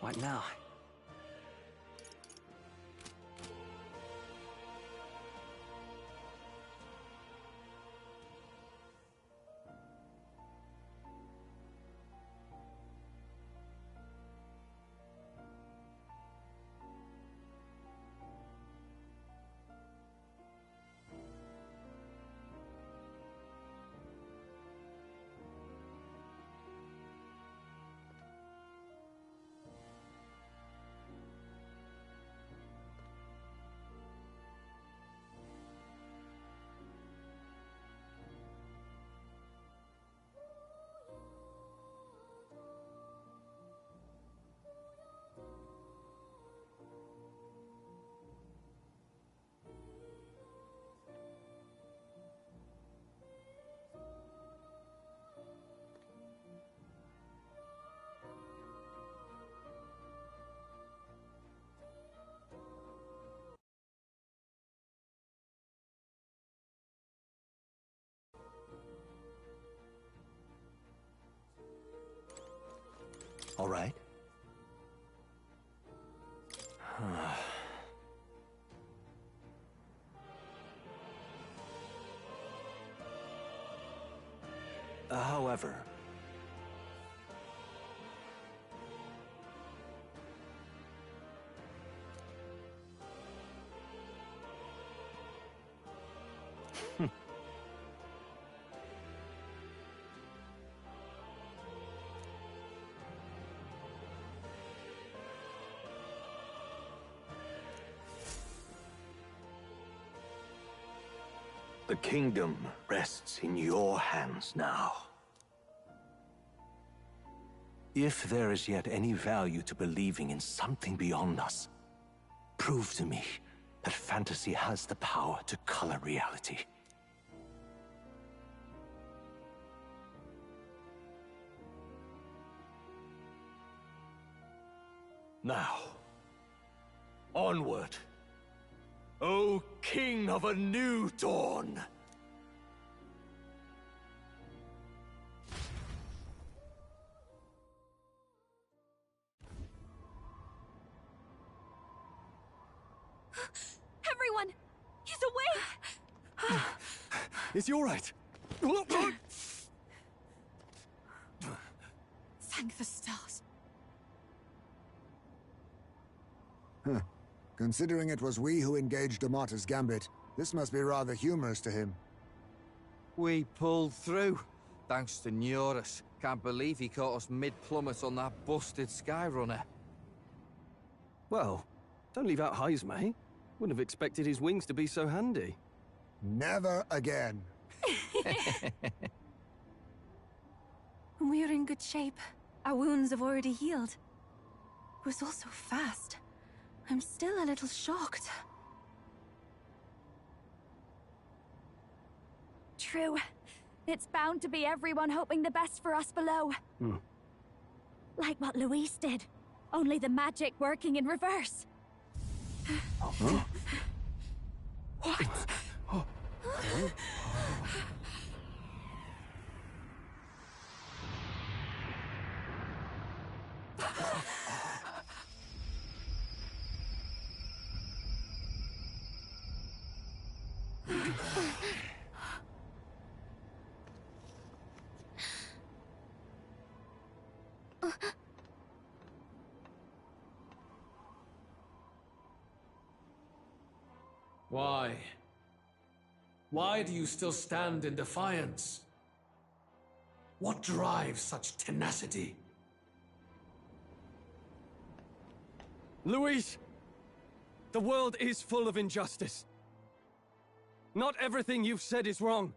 right now. All right. However... The kingdom rests in your hands now. If there is yet any value to believing in something beyond us, prove to me that fantasy has the power to color reality. Now, onward. O King of a new dawn! Everyone! He's awake! Is he all right? Thank the stars. Huh. Considering it was we who engaged Amata's gambit, this must be rather humorous to him. We pulled through, thanks to Neurus. Can't believe he caught us mid-plummet on that busted Skyrunner. Well, don't leave out Heisme. Eh? Wouldn't have expected his wings to be so handy. Never again. We're in good shape. Our wounds have already healed. It was all so fast. I'm still a little shocked. True. It's bound to be everyone hoping the best for us below. Like what Luis did. Only the magic working in reverse. Huh? What? Why? Why do you still stand in defiance? What drives such tenacity? Luis! The world is full of injustice. Not everything you've said is wrong,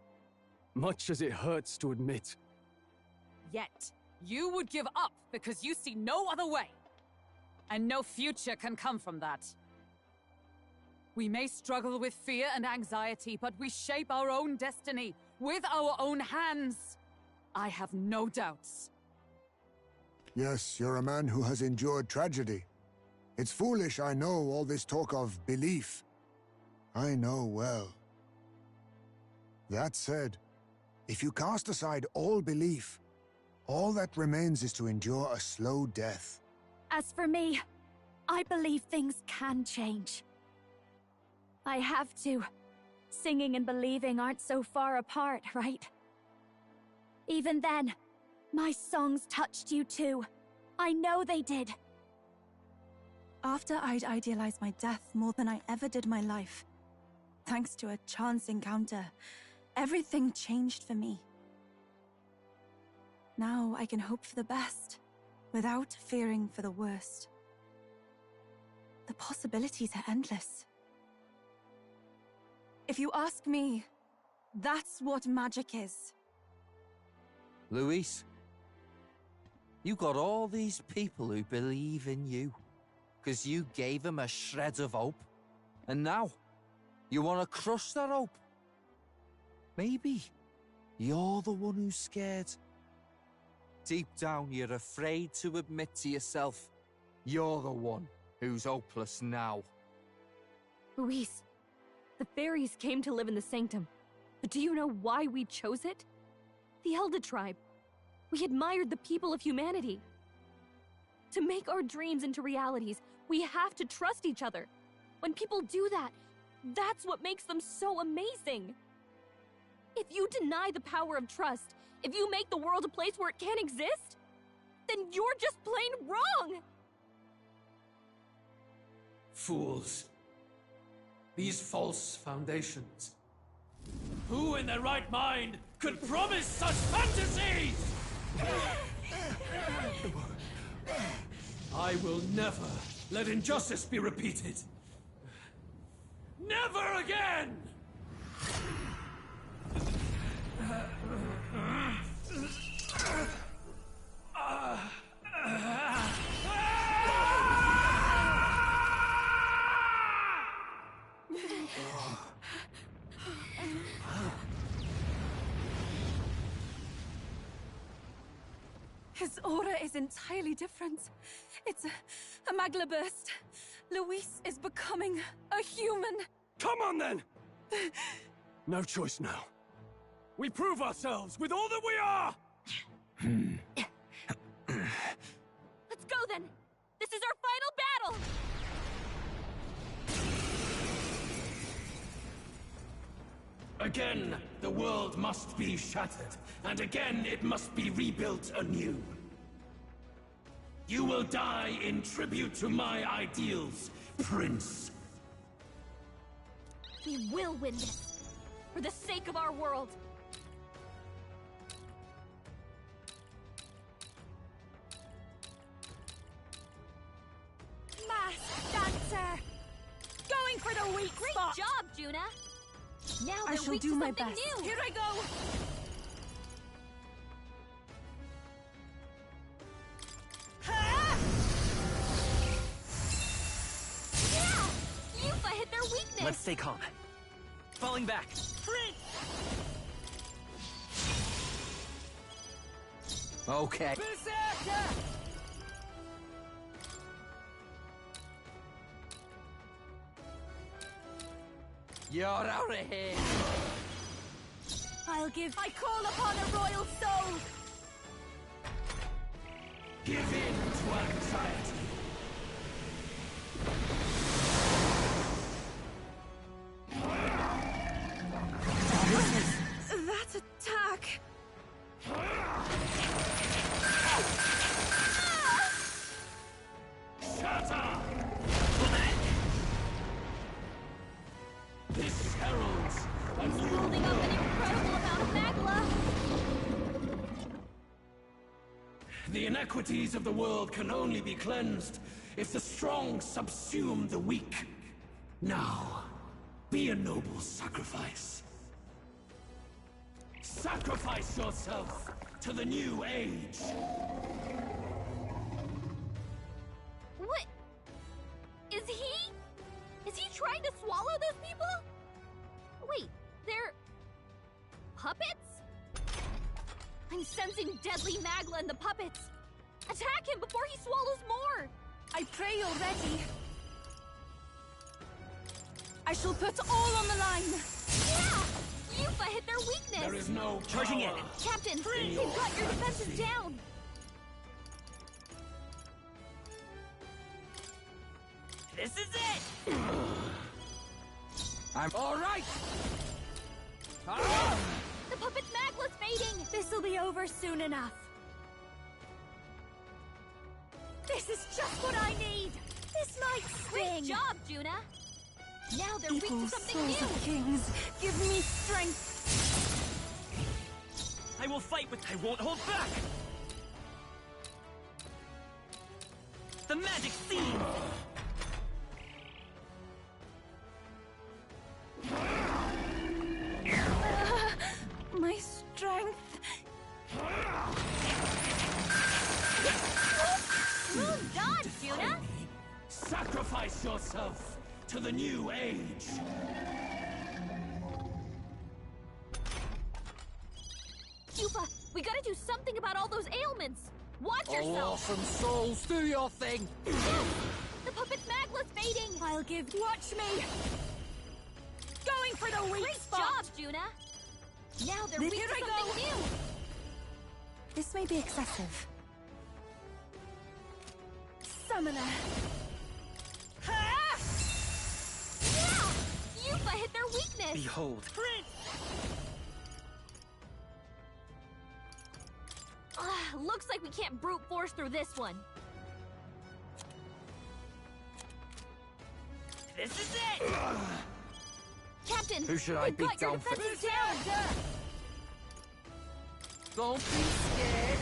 much as it hurts to admit. Yet, you would give up because you see no other way. And no future can come from that. We may struggle with fear and anxiety, but we shape our own destiny with our own hands. I have no doubts. Yes, you're a man who has endured tragedy. It's foolish, I know, all this talk of belief. I know well. That said, if you cast aside all belief, all that remains is to endure a slow death. As for me, I believe things can change. I have to. Singing and believing aren't so far apart, right? Even then, my songs touched you too. I know they did. After I'd idealized my death more than I ever did my life, thanks to a chance encounter, everything changed for me. Now I can hope for the best, without fearing for the worst. The possibilities are endless. If you ask me, that's what magic is. Luis, you got all these people who believe in you, because you gave them a shred of hope. And now, you want to crush their hope. Maybe you're the one who's scared. Deep down, you're afraid to admit to yourself, you're the one who's hopeless now. Luis, the fairies came to live in the Sanctum. But do you know why we chose it? The Elder Tribe. We admired the people of humanity. To make our dreams into realities, we have to trust each other. When people do that, that's what makes them so amazing. If you deny the power of trust, if you make the world a place where it can't exist, then you're just plain wrong! Fools. These false foundations. Who in their right mind could promise such fantasies? I will never let injustice be repeated. Never again! His aura is entirely different. It's a magla burst. Luis is becoming a human. Come on, then! No choice now. We prove ourselves with all that we are! Let's go then! This is our final battle! Again, the world must be shattered, and again it must be rebuilt anew. You will die in tribute to my ideals, Prince. We will win this, for the sake of our world. Masked dancer! Going for the weak spot! Great job, Juna! Now I they're shall weak do to my something best. new! Here I go! Yeah! Yuffie hit their weakness! Let's stay calm. Falling back. Okay. Berserker! You're out of here! I call upon a royal soul! Give in to anxiety. That attack! Shatter! This heralds a new Holding up an incredible amount of magla! The inequities of the world can only be cleansed if the strong subsume the weak. Now, be a noble sacrifice. Sacrifice yourself to the new age. What? Is he trying to swallow those people? Wait, they're... puppets? I'm sensing deadly magla in the puppets. Attack him before he swallows more! I pray you're ready. I shall put all on the line. Yeah! Yuffie hit their weakness! There is no Charging in. power. Captain, they've got your defenses down! This is it! I'm all right! The puppet's magla's fading! This'll be over soon enough. This is just what I need! This might sting! Great job, Juna! Now they're weak to something new! Of kings, give me strength! I will fight with... I won't hold back! The magic scene! My strength... Smooth dodge, Juna! Sacrifice yourself to the new age. Yupa, we gotta do something about all those ailments! Watch Oh, yourself! awesome souls, do your thing! The puppet's magla's fading! I'll give... Watch me! Going for the weak Great spot! job, Juna! Now they're weak Here to I something go. new! This may be excessive. Summoner! Yeah! Yupa hit their weakness! Behold. Looks like we can't brute force through this one. This is it! Captain! Who should I they've beat got your down first? defenses down! Don't be scared!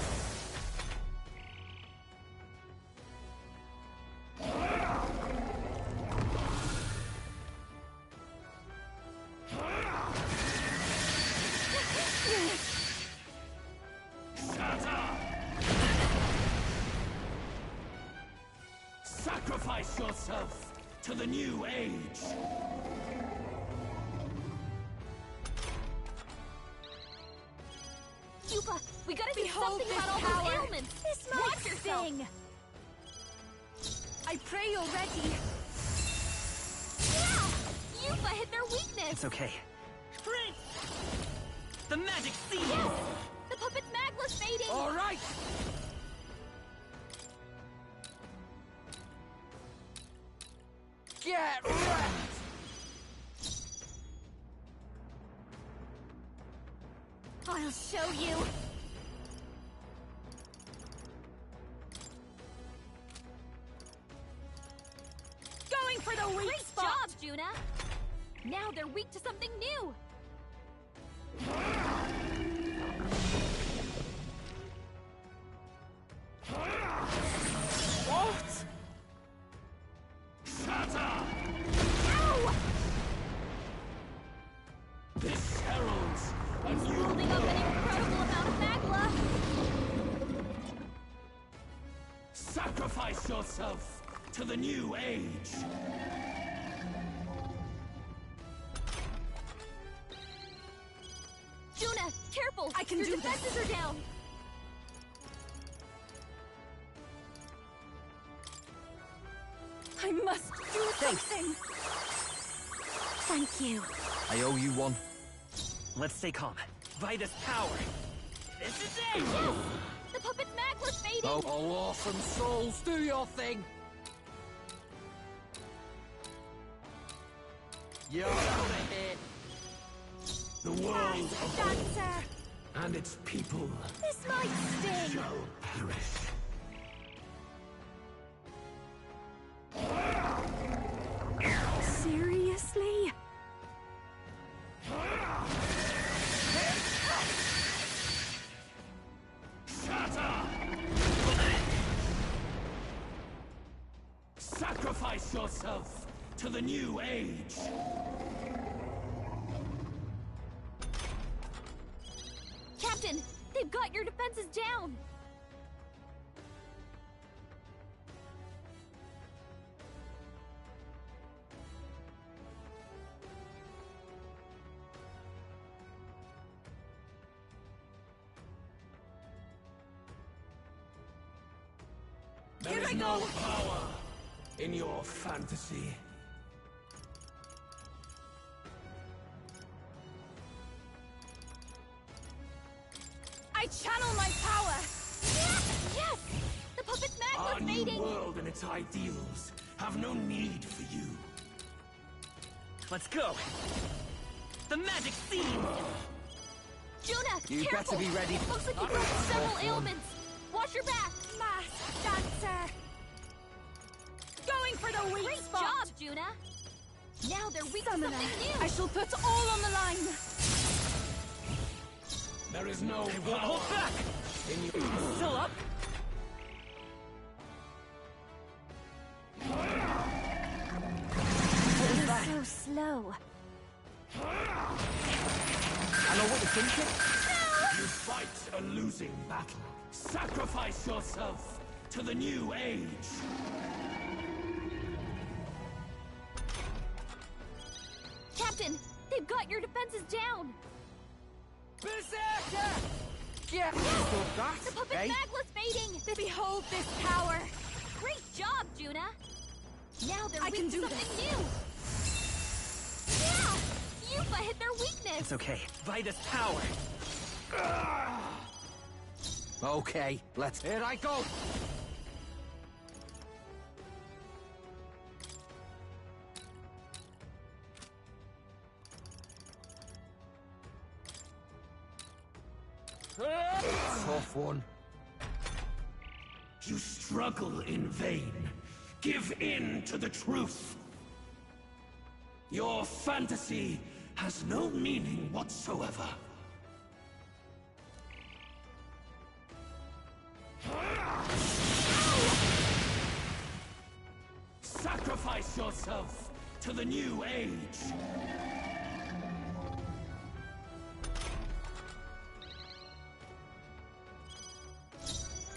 Sacrifice yourself to the new age. Yupa, we gotta do Behold something this about all power. those ailments! This might Watch yourself! sting. I pray you're ready. Yeah! Yupa hit their weakness! It's okay. Prince! The magic scene! Yes! The puppet's magla's fading! All right! Get wrecked! I'll show you! Going for the weak Great spot! job, Juna! Now they're weak to something new! What? Shatter! Ow! This heralds a new Building up an incredible amount of magla! Sacrifice yourself to the new age. Juna, careful! I can Your do this. defenses are down! I must do something! Thank you. I owe you one. Let's stay calm. By this power. This is it! Yes! The puppet's magla's fading! Oh, awesome souls, do your thing! You're out of here! The world of Dancer! and its people This might sting! shall perish. Seriously? Shatter! Sacrifice yourself to the new age. Captain, they've got your defenses down! There is no power in your fantasy. I channel my power! Yes! The puppet's Our magla's new fading! world and its ideals have no need for you. Let's go. The magic scene! Juna, You careful! better be ready. It looks like you've got several ailments. Watch your back. Mask dancer. Going for the weak Great spot! job, Juna. Now they're weak to Summoner, something new. I shall put all on the line. There is no Won't power hold back! in you. Still up? So slow. I know what you're thinking. You fight a losing battle. Sacrifice yourself to the new age. Captain, they've got your defenses down. Berserker! Yeah, The puppet eh? Magla's fading. Behold this power. Great job, Juna. Now they're I weak can to do something new. Yeah! Yupa hit their weakness. It's okay. Vida's power. Okay, here I go. Tough one. You struggle in vain. Give in to the truth. Your fantasy has no meaning whatsoever. Sacrifice yourself to the new age.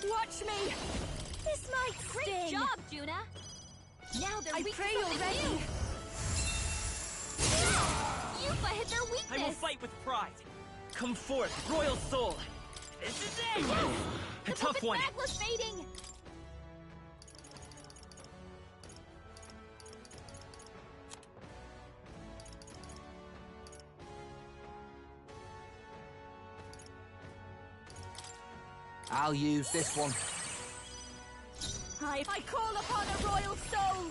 Watch me. This might Great sting. job, Juna. Now they're I weak pray to you're something ready. new. Yeah! Yupa hit their weakness. I will fight with pride. Come forth, royal soul. This is it! A The tough puppet one. Magla's fading. I'll use this one. I call upon a royal soul.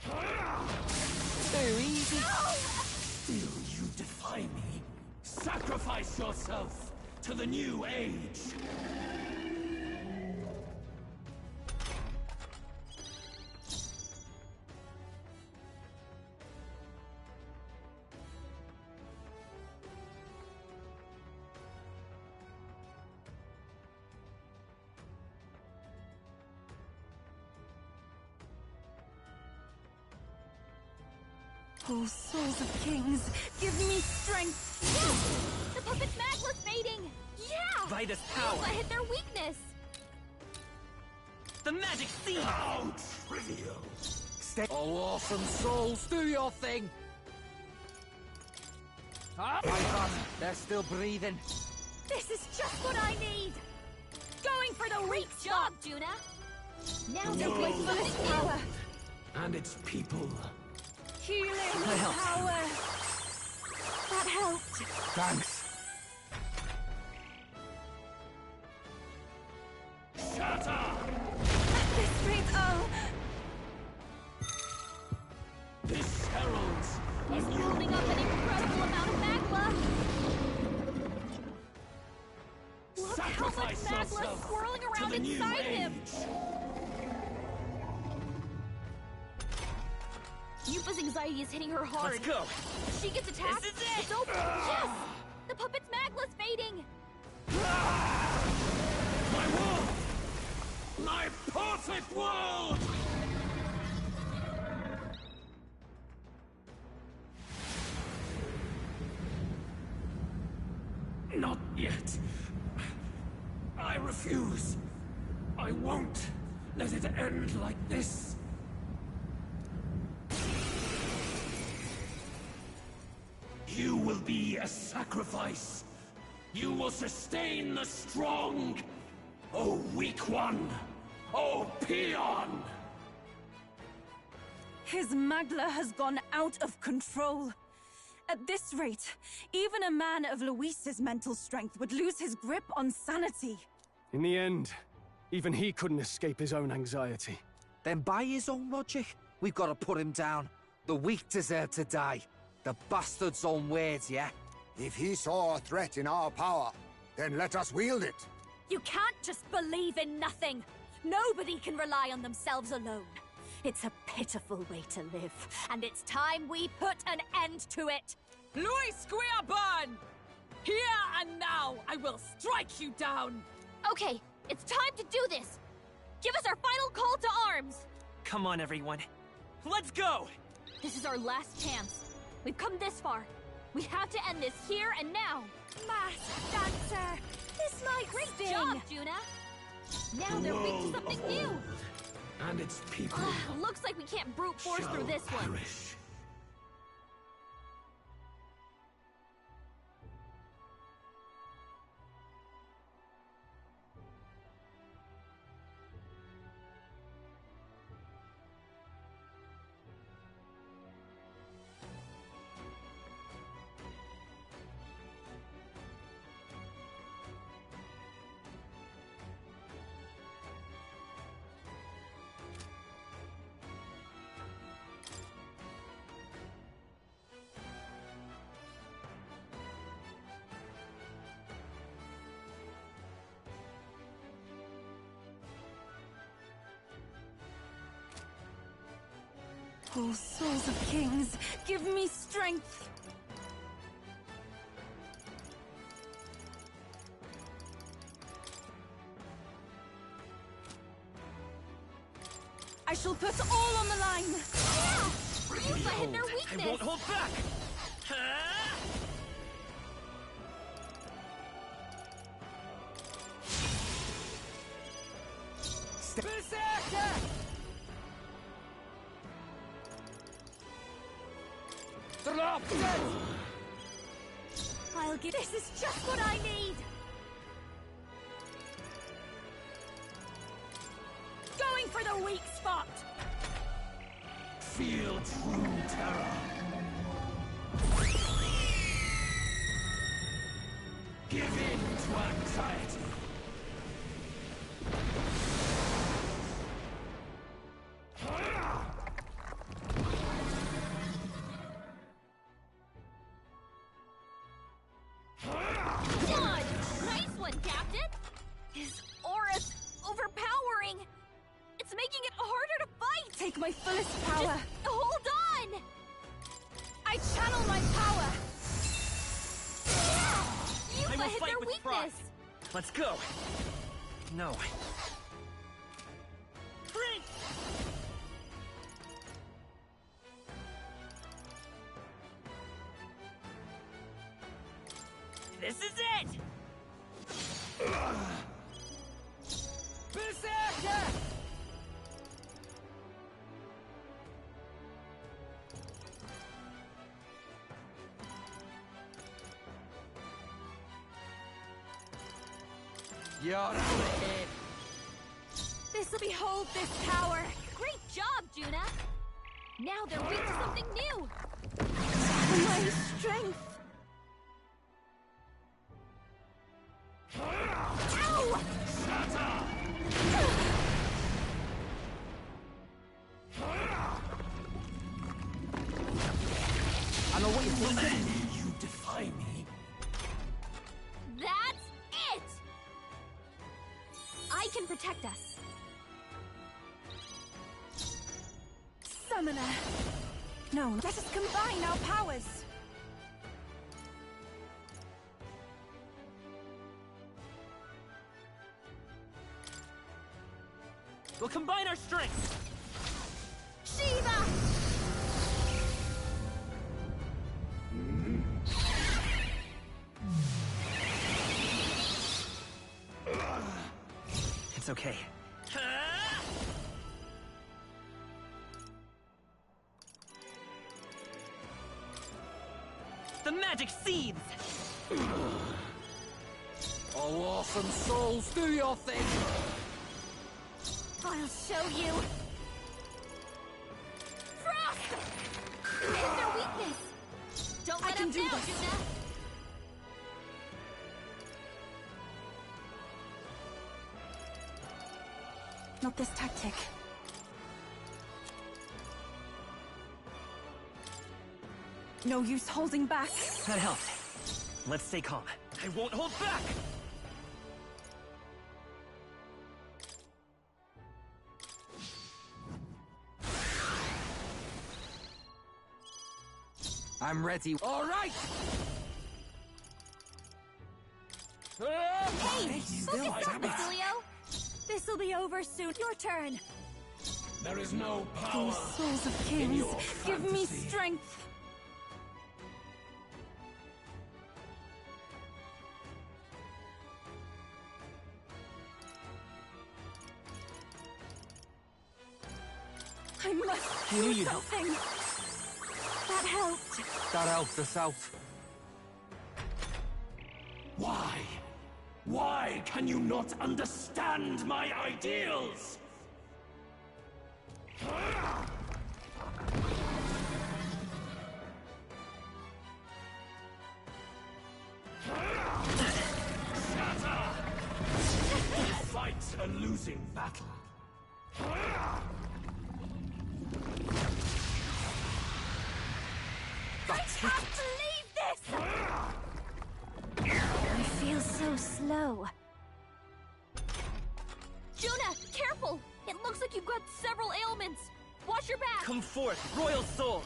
Too easy. Still you defy me? Sacrifice yourself to the new age. Oh, souls of kings, give me strength. Yes! The puppet Magla's fading. Yeah! Vida's power. Yupa hit their weakness. The magic scene! How trivial. Stay. Oh, awesome souls, do your thing. My God, they're still breathing. This is just what I need. Going for the Great weak job, spot. Juna. Now The they're weak world to is something power. and its people. Healing help. power. That helped. Thanks. Shatter! At this rate, This heralds a He's new building up an incredible amount of magma. Look how much Sacrifice magma's yourself swirling to around the new inside him. age. Yupa's anxiety is hitting her hard. Let's go. She gets attacked. This is it. It's open. Yes! The puppet's Magla's fading. My world! My perfect world! Not yet. I refuse. I won't let it end like this. You will be a sacrifice. You will sustain the strong. Oh, weak one. Oh, peon. his Magla has gone out of control. At this rate, even a man of Luis's mental strength would lose his grip on sanity. In the end, Even he couldn't escape his own anxiety. Then by his own logic, we've got to put him down. The weak deserve to die. The bastard's own words, yeah? If he saw a threat in our power, then let us wield it. You can't just believe in nothing. Nobody can rely on themselves alone. It's a pitiful way to live, and it's time we put an end to it. Luis Guiaban! Here and now, I will strike you down! Okay, it's time to do this! Give us our final call to arms! Come on, everyone. Let's go! This is our last chance. We've come this far. We have to end this here and now. Masked dancer! This might Great sting. job, Juna! Now they're weak to something new! And its people Looks like we can't brute force through this one. perish. Oh, souls of kings, give me strength! I shall put all on the line! You've hit their I weakness! won't hold back! Ah! Berserker! Drop dead! I'll get this is just what I need! Going for the weak spot! Feel true terror. Give in to anxiety. Done! Nice one, Captain! His aura's overpowering! It's making it harder to fight! Take my fullest power! Just hold on! I channel my power! You I will hit fight their with weakness! pride. Let's go! No. Prince! This is it! Berserker! You're ahead. This'll behold this power! Great job, Juna! Now they're weak to something new! My strength! Ow! I know what you're thinking. You defy me. That's it! I can protect us. Summoner! No, let us combine our powers! We'll combine our strengths! Shiva! It's okay. The magic seeds! Oh, awesome souls, do your thing! I'll show you! Frost! Hit their weakness! Don't let can up do now, this. Juna! Not this tactic. No use holding back. That helped. Let's stay calm. I won't hold back! I'm ready. All right! Hey, focus up, Basilio! This'll be over soon. Your turn. There is no power These souls of in kings, your give me fantasy. strength. I must do something. That helped. That helped us out. Why? Why can you not understand my ideals? Shatter! Fight a losing battle. I can't believe this! I feel so slow. Juna, careful! It looks like you've got several ailments. Watch your back! Come forth, Royal Soul!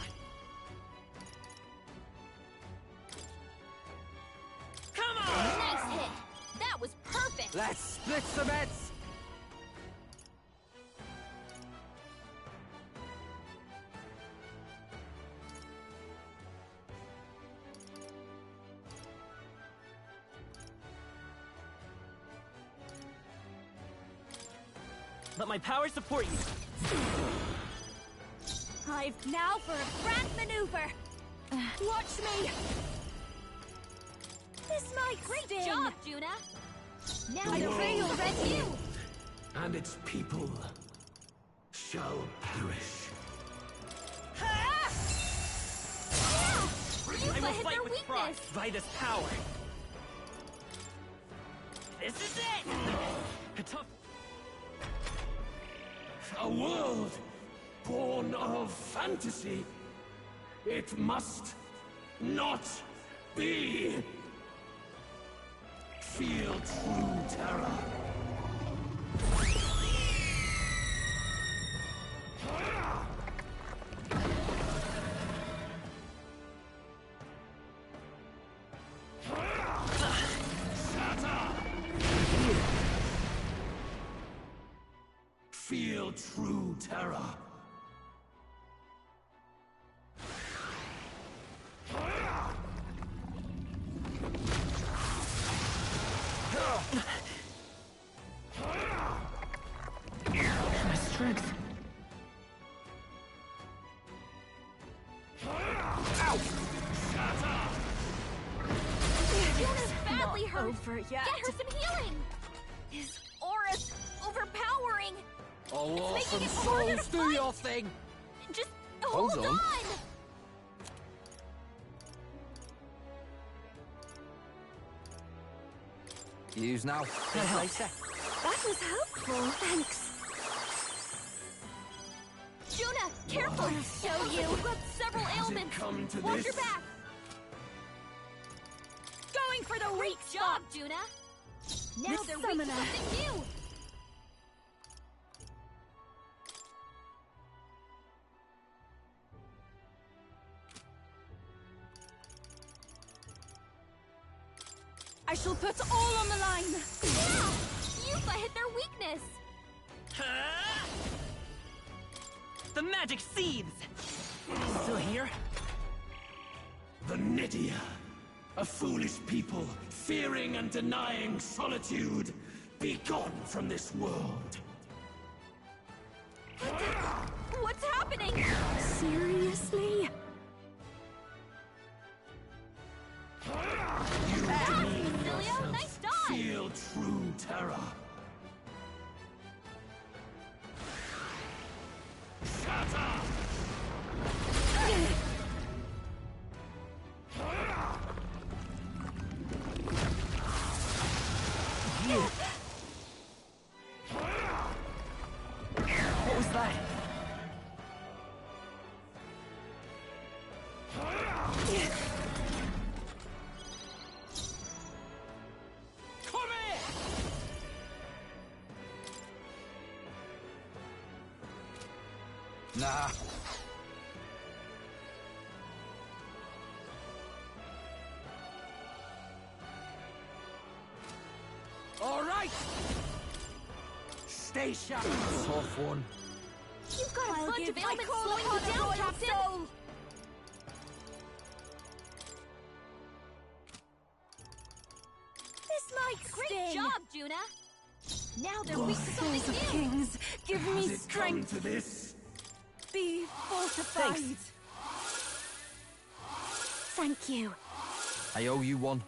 Come on! Nice hit! That was perfect! Let's split some heads! Let my power support you! I've now for a grand maneuver! Watch me! This might Great job, Juna! Now The the world ring will red you! and its people shall perish. Yeah! I Yufa will hit fight their with pride weakness! by this power! This is it! A tough... A world born of fantasy. It must not be. Feel true terror. Feel true terror. My strength. Juna's badly hurt! Over yet. Get her some healing! His aura's overpowering! Oh, making awesome it harder to souls, do fight. your thing! Just hold Hold on. on! Use now. As I said. That was helpful. Thanks. Juna, careful! I'll show you. You've got several Has it ailments. come to Watch this? your back. Going for the weak job, Juna. Now Miss they're weak to Summoner. something new. I shall put all on the line. Yeah! Yufa hit their weakness. Huh? The magic seeds! Still here? The Nidia, a foolish people, fearing and denying solitude. Be gone from this world. What's happening? Seriously? You demean Basilio, yourself. nice dodge! Feel true terror. Shatter! Nah. All right! Stay sharp. Tough one. You've got a bunch of ailments slowing you down, Captain! This might Great sting! job, Juna! Now they're weak to something Souls of new! kings, give me Has it come strength! to this? Be fortified! Thanks. Thank you. I owe you one.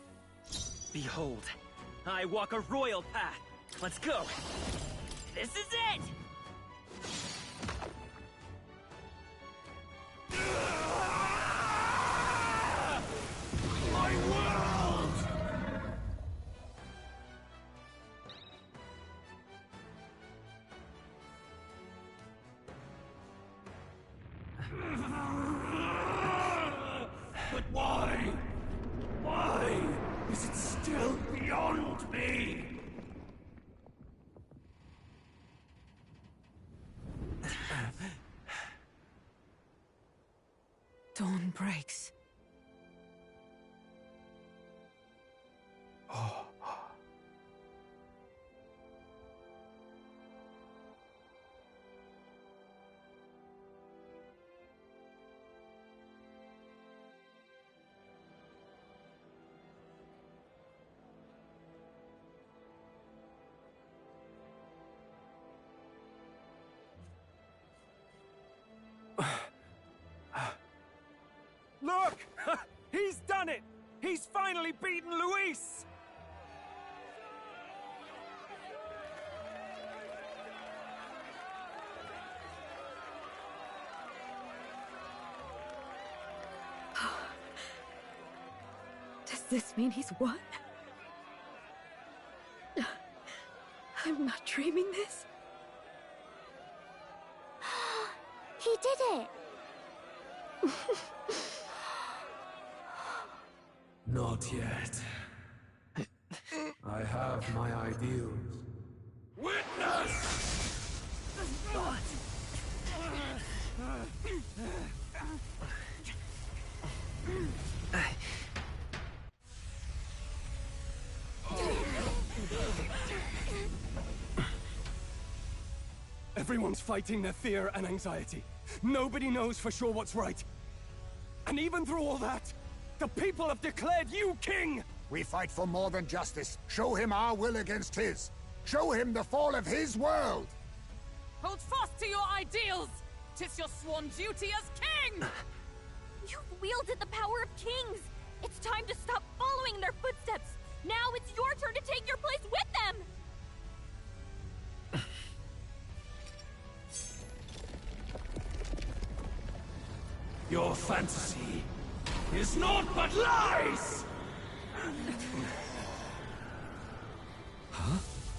Behold, I walk a royal path. Let's go. This is it! My world! But why? Why is it still beyond me? Dawn breaks. Look! He's done it! He's finally beaten Luis! Does this mean he's won? I'm not dreaming this. He did it! Not yet. I have my ideals. Witness! Everyone's fighting their fear and anxiety. Nobody knows for sure what's right. And even through all that, the people have declared you king! We fight for more than justice. Show him our will against his. Show him the fall of his world! Hold fast to your ideals! 'Tis your sworn duty as king! You've wielded the power of kings! It's time to stop following in their footsteps! Now it's your turn to take your place with them! Your fantasy is naught but lies!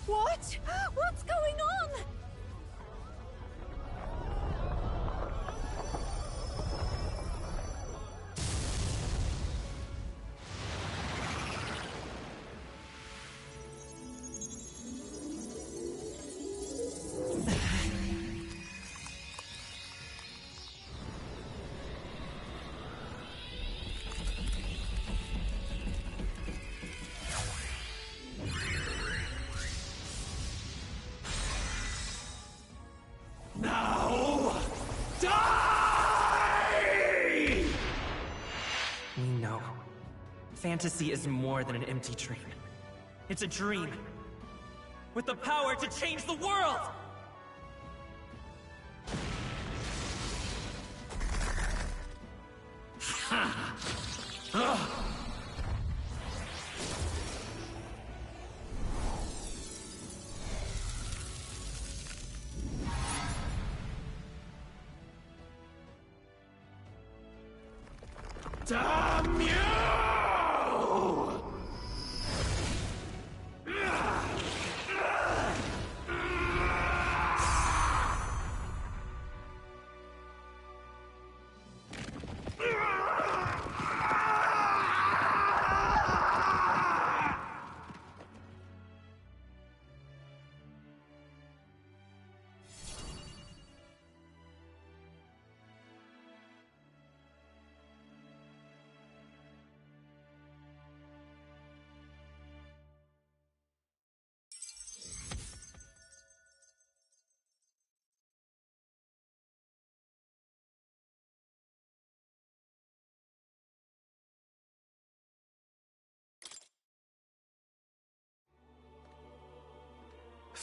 What? What's going on? Now, die! We know. Fantasy is more than an empty dream. It's a dream. With the power to change the world! Damn you!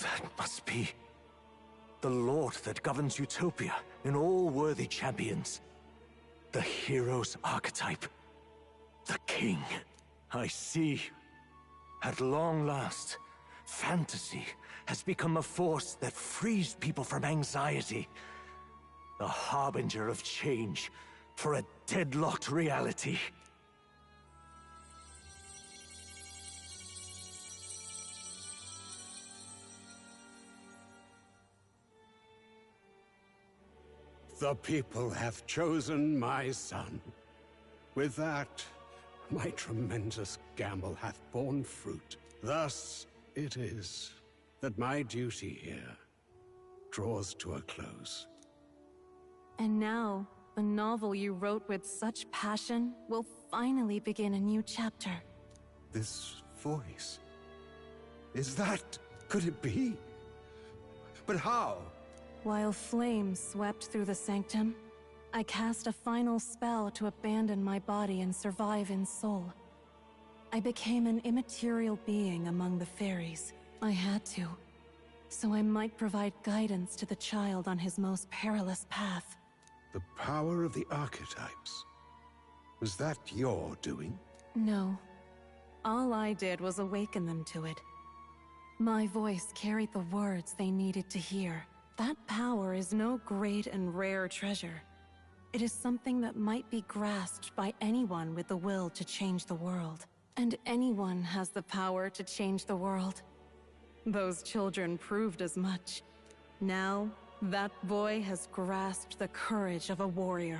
That must be the Lord that governs Utopia in all worthy champions. The hero's archetype. The king. I see. At long last, fantasy has become a force that frees people from anxiety. A harbinger of change for a deadlocked reality. The people have chosen my son. With that, my tremendous gamble hath borne fruit. Thus it is that my duty here draws to a close. And now, the novel you wrote with such passion will finally begin a new chapter. This voice... could it be? But how? While flames swept through the sanctum, I cast a final spell to abandon my body and survive in soul. I became an immaterial being among the fairies. I had to, so I might provide guidance to the child on his most perilous path. The power of the archetypes. Was that your doing? No. All I did was awaken them to it. My voice carried the words they needed to hear. That power is no great and rare treasure. It is something that might be grasped by anyone with the will to change the world. And anyone has the power to change the world. Those children proved as much. Now, that boy has grasped the courage of a warrior.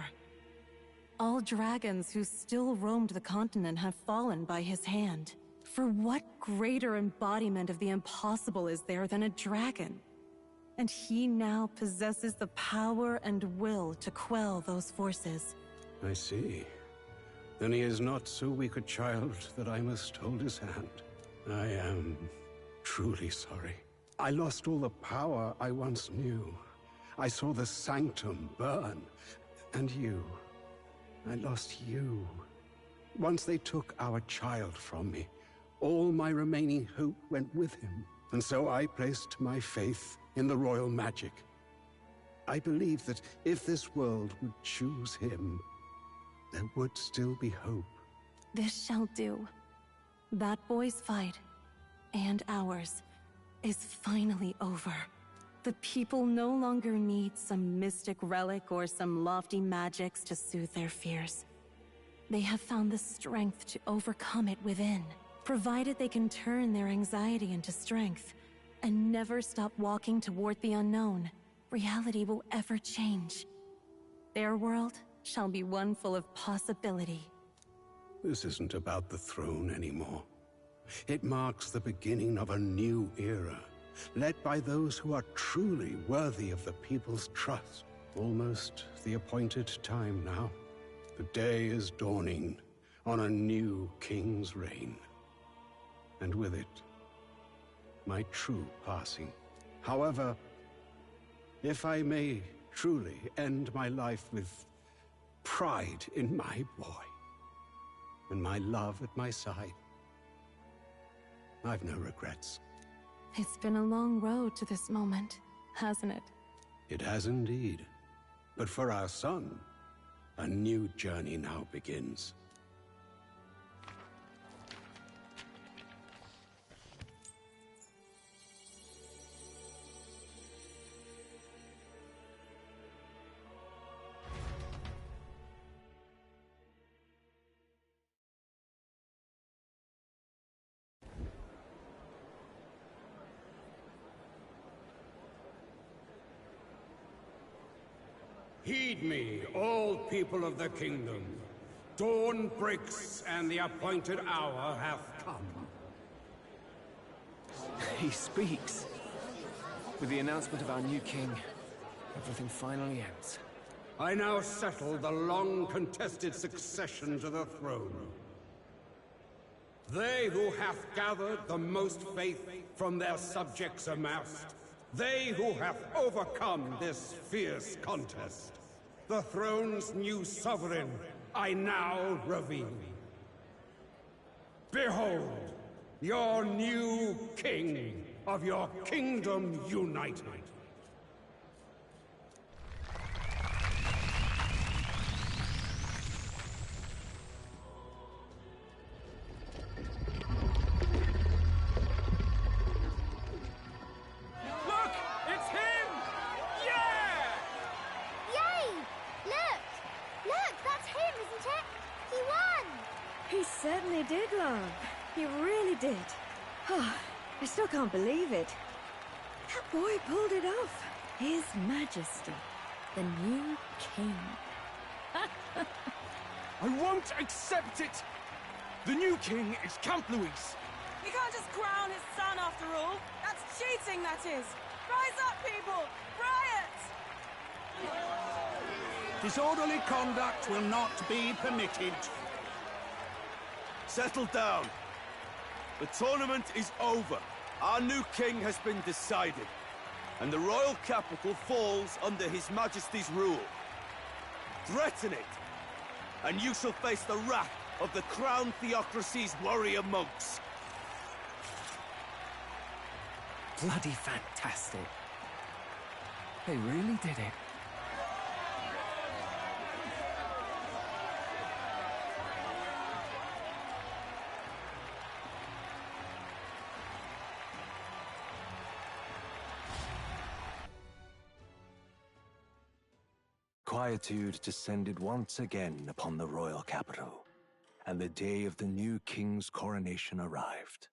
All dragons who still roamed the continent have fallen by his hand. For what greater embodiment of the impossible is there than a dragon? And he now possesses the power and will to quell those forces. I see. Then he is not so weak a child that I must hold his hand. I am truly sorry. I lost all the power I once knew. I saw the sanctum burn. And you. I lost you. Once they took our child from me, all my remaining hope went with him. And so I placed my faith in the royal magic. I believe that if this world would choose him, there would still be hope. This shall do. That boy's fight, and ours, is finally over. The people no longer need some mystic relic or some lofty magics to soothe their fears. They have found the strength to overcome it within, provided they can turn their anxiety into strength and never stop walking toward the unknown. Reality will ever change. Their world shall be one full of possibility. This isn't about the throne anymore. It marks the beginning of a new era, led by those who are truly worthy of the people's trust. Almost the appointed time now. The day is dawning on a new king's reign. And with it, my true passing. However, if I may truly end my life with pride in my boy, and my love at my side, I've no regrets. It's been a long road to this moment, hasn't it? It has indeed. But for our son, a new journey now begins. Heed me, all people of the kingdom. Dawn breaks, and the appointed hour hath come. He speaks. With the announcement of our new king, everything finally ends. I now settle the long-contested succession to the throne. They who hath gathered the most faith from their subjects amassed, they who have overcome this fierce contest, the throne's new sovereign, I now reveal. Behold, your new king. of your kingdom united. Look! It's him! Yeah! Yay! Look! Look, that's him, isn't it? He won! He certainly did, love. He really did. I still can't believe it. That boy pulled it off. His Majesty, the new king. I won't accept it! The new king is Camp Luis. You can't just crown his son after all. That's cheating, that is. Rise up, people! Riot! Disorderly conduct will not be permitted. Settle down. The tournament is over. Our new king has been decided, and the royal capital falls under His Majesty's rule. Threaten it, and you shall face the wrath of the Crown Theocracy's warrior monks. Bloody fantastic. They really did it. Quietude descended once again upon the royal capital, and the day of the new king's coronation arrived.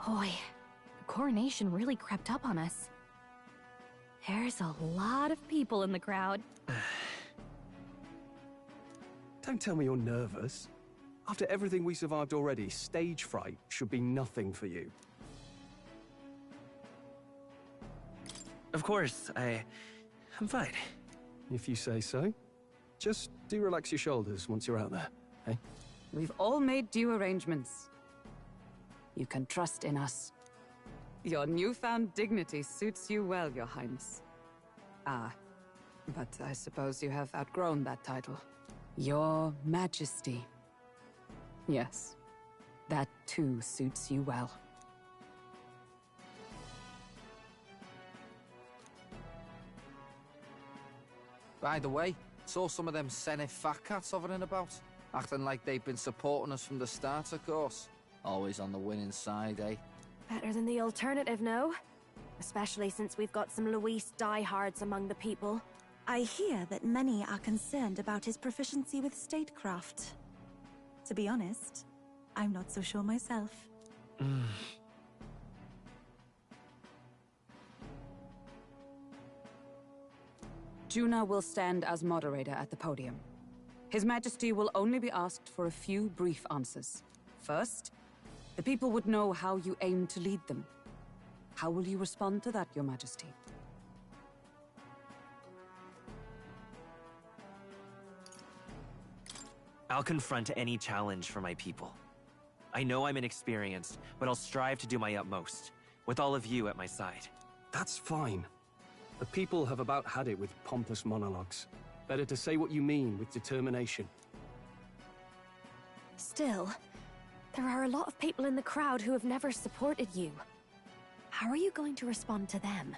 Boy, the coronation really crept up on us. There's a lot of people in the crowd. Don't tell me you're nervous. After everything we survived already, stage fright should be nothing for you. Of course, I'm fine. If you say so. Just do relax your shoulders once you're out there, eh? We've all made due arrangements. You can trust in us. Your newfound dignity suits you well, Your Highness. Ah, but I suppose you have outgrown that title. Your Majesty. Yes, that too suits you well. By the way, saw some of them Senate fat cats hovering about, acting like they've been supporting us from the start, of course. Always on the winning side, eh? Better than the alternative, no? Especially since we've got some Luis diehards among the people. I hear that many are concerned about his proficiency with statecraft. To be honest, I'm not so sure myself. Juna will stand as moderator at the podium. His Majesty will only be asked for a few brief answers. First, the people would know how you aim to lead them. How will you respond to that, Your Majesty? I'll confront any challenge for my people. I know I'm inexperienced, but I'll strive to do my utmost, with all of you at my side. That's fine. The people have about had it with pompous monologues. Better to say what you mean with determination. Still, there are a lot of people in the crowd who have never supported you. How are you going to respond to them?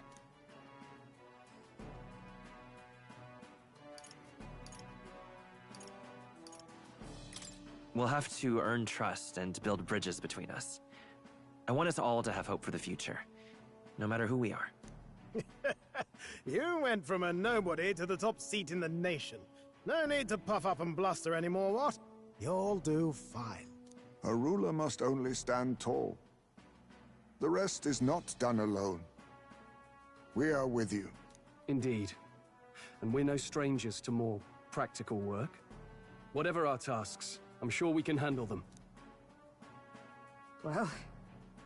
We'll have to earn trust and build bridges between us. I want us all to have hope for the future, no matter who we are. You went from a nobody to the top seat in the nation. No need to puff up and bluster anymore, what? You'll do fine. A ruler must only stand tall. The rest is not done alone. We are with you. Indeed. And we're no strangers to more practical work. Whatever our tasks, I'm sure we can handle them. Well,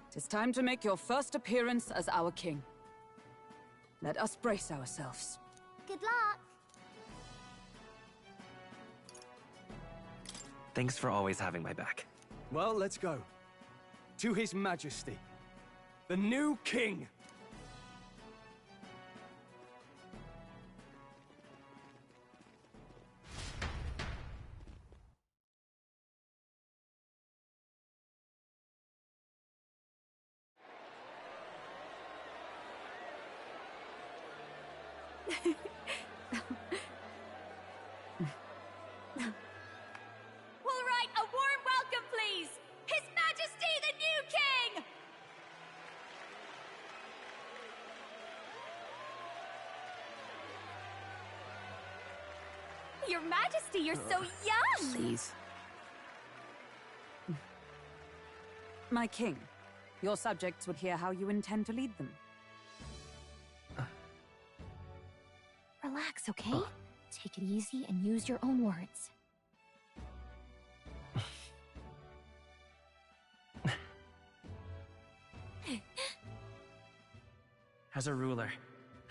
it is time to make your first appearance as our king. Let us brace ourselves. Good luck. Thanks for always having my back. Well, let's go. To His Majesty, the new king! All right, a warm welcome, please! His Majesty the new king! Your Majesty, you're so young! Please. My king, your subjects would hear how you intend to lead them. Relax, okay? Take it easy and use your own words. As a ruler,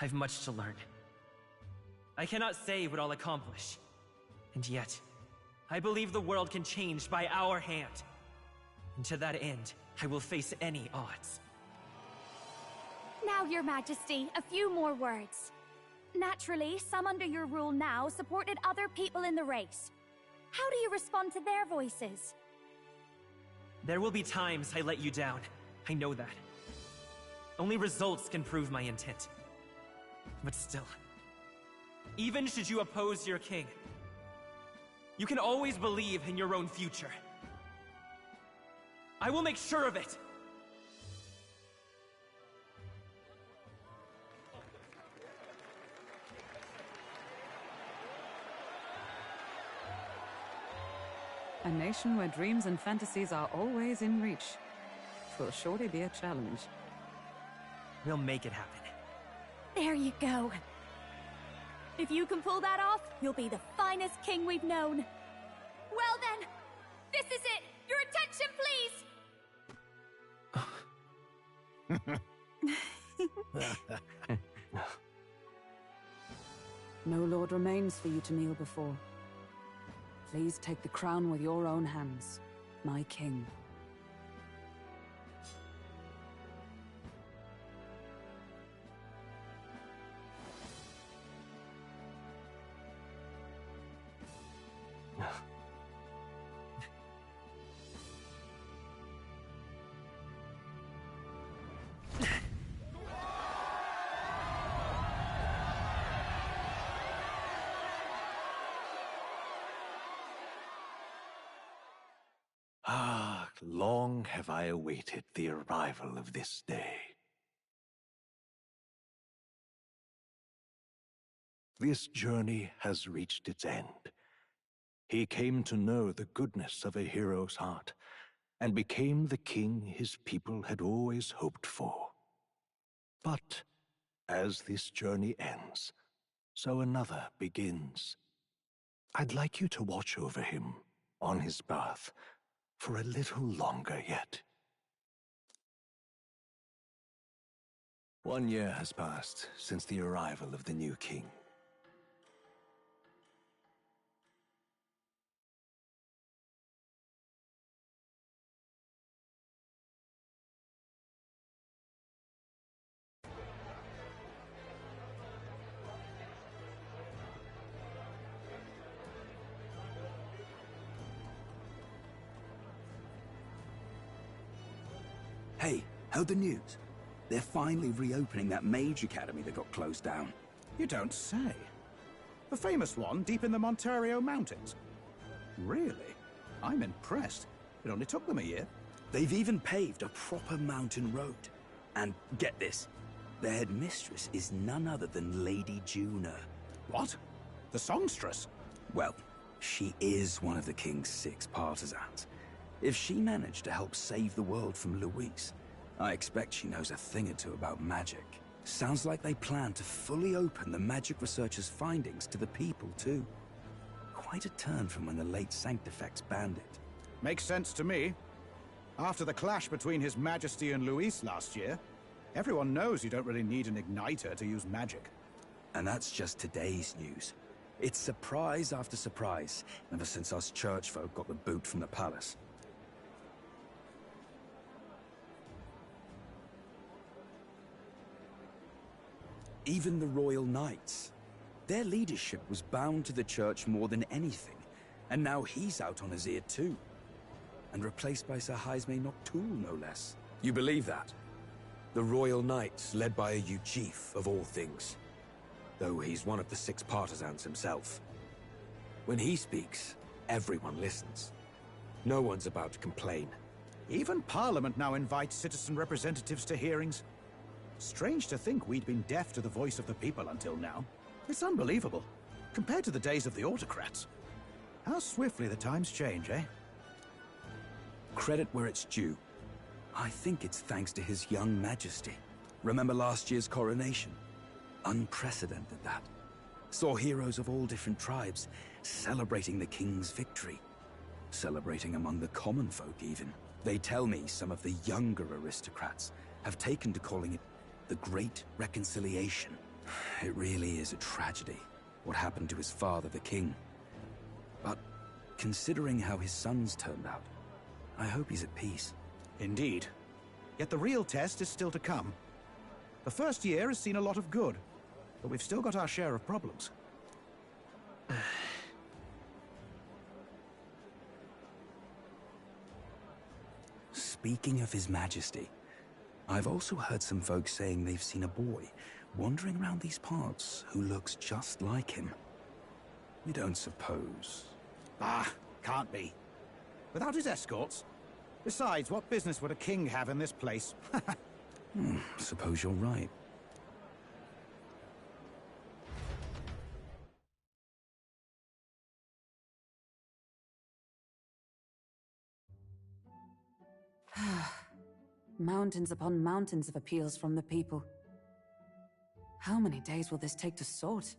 I've much to learn. I cannot say what I'll accomplish. And yet, I believe the world can change by our hand. And to that end, I will face any odds. Now, Your Majesty, a few more words. Naturally, some under your rule now supported other people in the race. How do you respond to their voices? There will be times I let you down. I know that. Only results can prove my intent. But still, even should you oppose your king, you can always believe in your own future. I will make sure of it! A nation where dreams and fantasies are always in reach. Will surely be a challenge. We'll make it happen. There you go. If you can pull that off, you'll be the finest king we've known. Well then, this is it! Your attention, please! No lord remains for you to kneel before. Please take the crown with your own hands, my king. Ah, long have I awaited the arrival of this day. This journey has reached its end. He came to know the goodness of a hero's heart, and became the king his people had always hoped for. But as this journey ends, so another begins. I'd like you to watch over him on his path for a little longer yet. 1 year has passed since the arrival of the new king. Hey, heard the news? They're finally reopening that mage academy that got closed down. You don't say. The famous one deep in the Montario Mountains. Really? I'm impressed. It only took them a year. They've even paved a proper mountain road. And get this, their headmistress is none other than Lady Juna. What? The songstress? Well, she is one of the King's 6 partisans. If she managed to help save the world from Luis, I expect she knows a thing or two about magic. Sounds like they plan to fully open the magic researchers' findings to the people, too. Quite a turn from when the late Sanctifex banned it. Makes sense to me. After the clash between His Majesty and Luis last year, everyone knows you don't really need an igniter to use magic. And that's just today's news. It's surprise after surprise, ever since us churchfolk got the boot from the palace. Even the royal knights. Their leadership was bound to the church more than anything, and now he's out on his ear too. And replaced by Sir Haisme Noctul, no less. You believe that? The royal knights, led by a Uchief, of all things. Though he's one of the 6 partisans himself. When he speaks, everyone listens. No one's about to complain. Even Parliament now invites citizen representatives to hearings. Strange to think we'd been deaf to the voice of the people until now. It's unbelievable, compared to the days of the autocrats. How swiftly the times change, eh? Credit where it's due. I think it's thanks to his young majesty. Remember last year's coronation? Unprecedented, that. Saw heroes of all different tribes celebrating the king's victory. Celebrating among the common folk, even. They tell me some of the younger aristocrats have taken to calling it the Great Reconciliation. It really is a tragedy, what happened to his father, the king. But considering how his sons turned out, I hope he's at peace. Indeed. Yet the real test is still to come. The first year has seen a lot of good, but we've still got our share of problems. Speaking of His Majesty, I've also heard some folks saying they've seen a boy wandering around these parts who looks just like him. You don't suppose? Ah, can't be. Without his escorts? Besides, what business would a king have in this place? Suppose you're right. Mountains upon mountains of appeals from the people. How many days will this take to sort?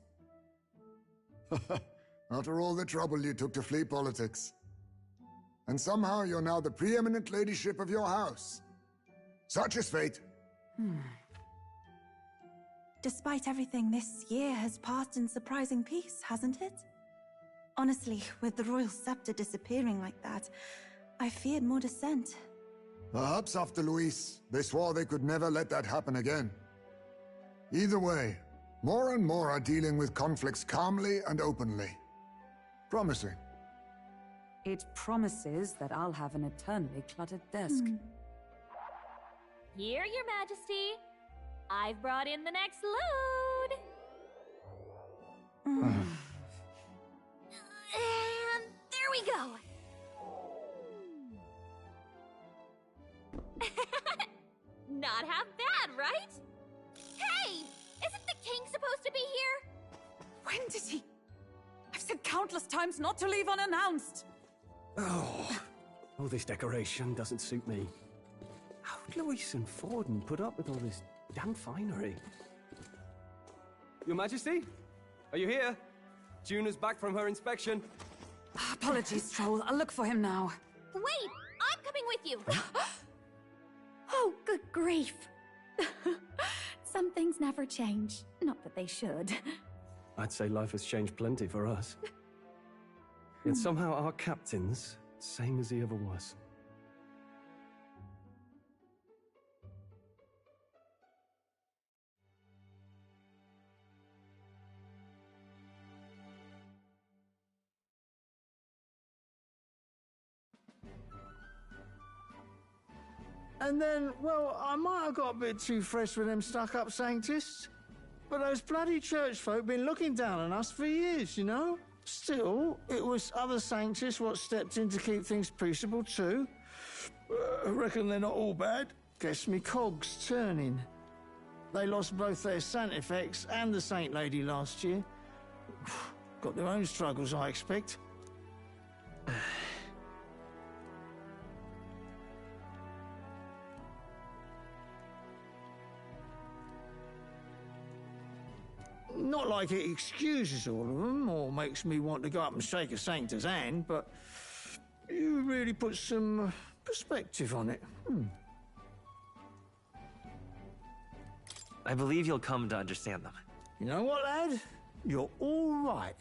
After all the trouble you took to flee politics. And somehow you're now the preeminent ladyship of your house. Such is fate. Despite everything, this year has passed in surprising peace, hasn't it? Honestly, with the royal scepter disappearing like that, I feared more dissent. Perhaps after Luis, they swore they could never let that happen again. Either way, more and more are dealing with conflicts calmly and openly. Promising. It promises that I'll have an eternally cluttered desk. Here, Your Majesty. I've brought in the next load. And there we go. Not half bad, right? Hey! Isn't the king supposed to be here? When did he? I've said countless times not to leave unannounced. Oh, all this decoration doesn't suit me. How'd Luis and Forden put up with all this damn finery? Your Majesty? Are you here? Juna's back from her inspection. Apologies, Troll. I'll look for him now. Wait! I'm coming with you! Oh, good grief. Some things never change. Not that they should. I'd say life has changed plenty for us. Yet somehow our captain's same as he ever was. And then, well, I might have got a bit too fresh with them stuck-up sanctists. But those bloody church folk been looking down on us for years, you know? Still, it was other sanctists what stepped in to keep things peaceable too. I reckon they're not all bad. Guess me cogs turning. They lost both their Santifex and the Saint Lady last year. Got their own struggles, I expect. Not like it excuses all of them, or makes me want to go up and shake a sanctor's hand, but you really put some perspective on it. I believe you'll come to understand them. You know what, lad? You're all right.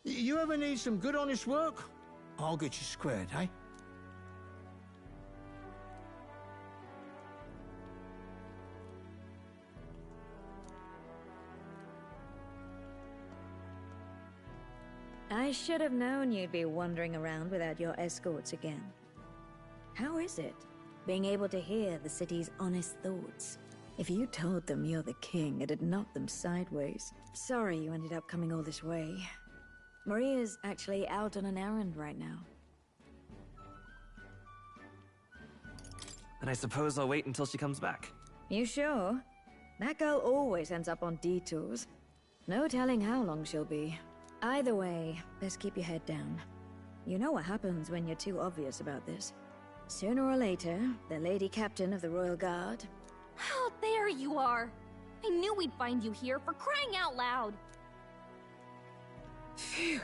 You ever need some good honest work? I'll get you squared, eh? I should have known you'd be wandering around without your escorts again. How is it, being able to hear the city's honest thoughts? If you told them you're the king, it'd knock them sideways. Sorry you ended up coming all this way. Maria's actually out on an errand right now. And I suppose I'll wait until she comes back. You sure? That girl always ends up on detours. No telling how long she'll be. Either way, best keep your head down. You know what happens when you're too obvious about this. Sooner or later, the Lady Captain of the Royal Guard... Oh, there you are! I knew we'd find you here, for crying out loud! Phew.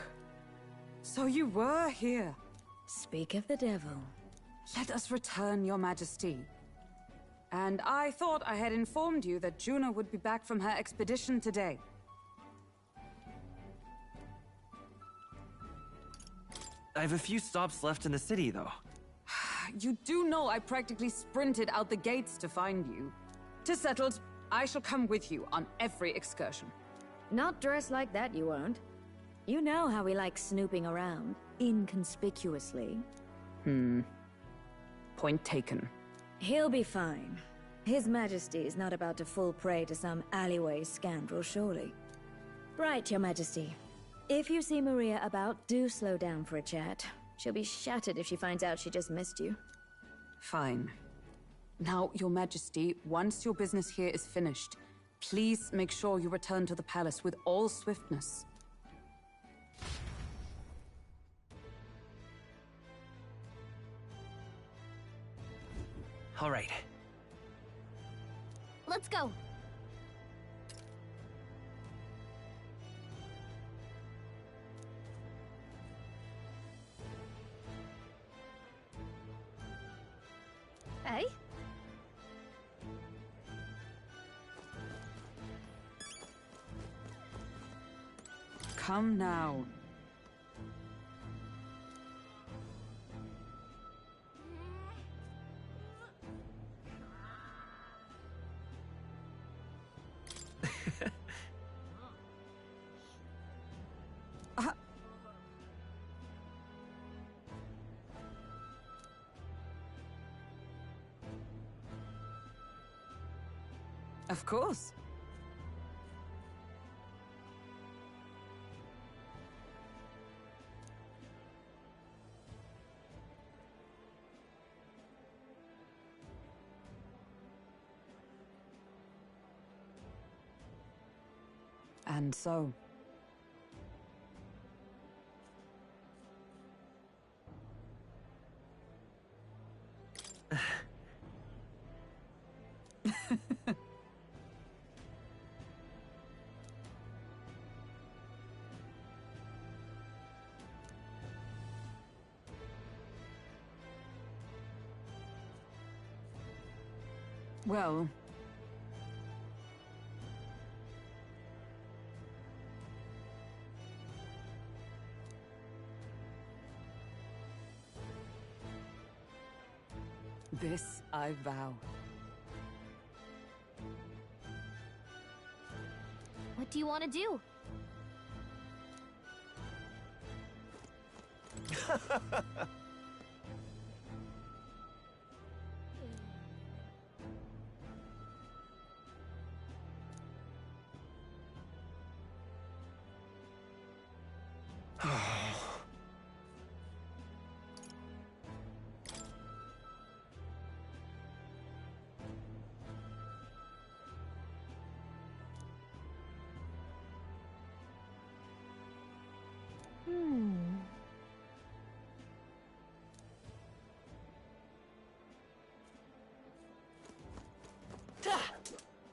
So you were here. Speak of the devil. Let us return, Your Majesty. And I thought I had informed you that Juno would be back from her expedition today. I have a few stops left in the city, though. You do know I practically sprinted out the gates to find you. 'Tis settled. I shall come with you on every excursion. Not dressed like that, you won't. You know how we like snooping around, inconspicuously. Point taken. He'll be fine. His Majesty is not about to fall prey to some alleyway scoundrel, surely. Right, Your Majesty. If you see Maria about, do slow down for a chat. She'll be shattered if she finds out she just missed you. Fine. Now, Your Majesty, once your business here is finished, please make sure you return to the palace with all swiftness. All right. Let's go! Hey? Come now. Of course. And so... Well... This I vow. What do you want to do?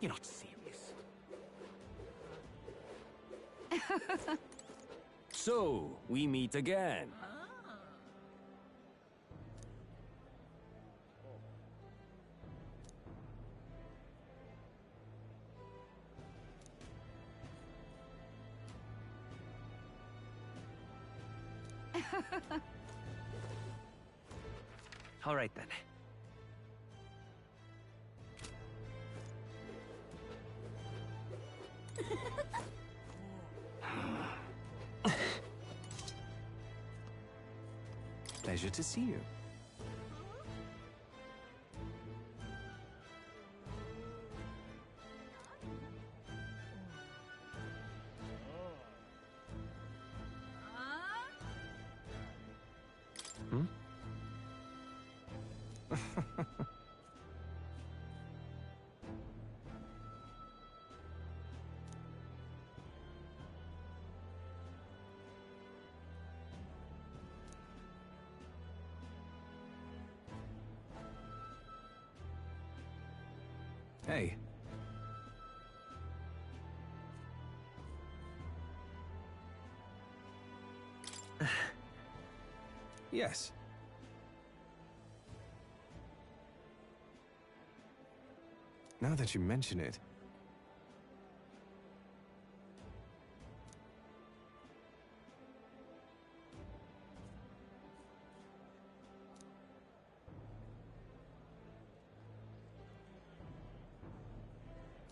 You're not serious. So, we meet again. All right then. Pleasure to see you. Hmm? Hey. Yes. Now that you mention it...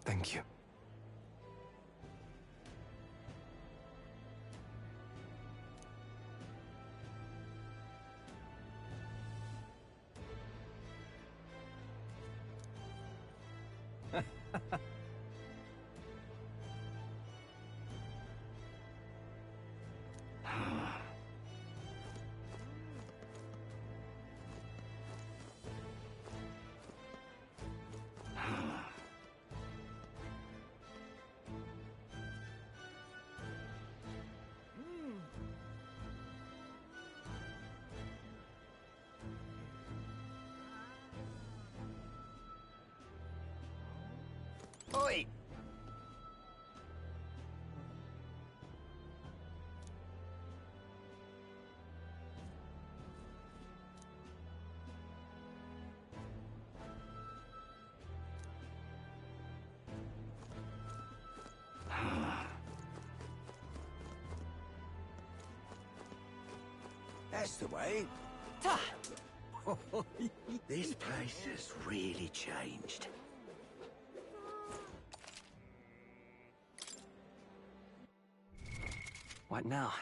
Thank you. Oi! That's the way. This place has really changed. What now?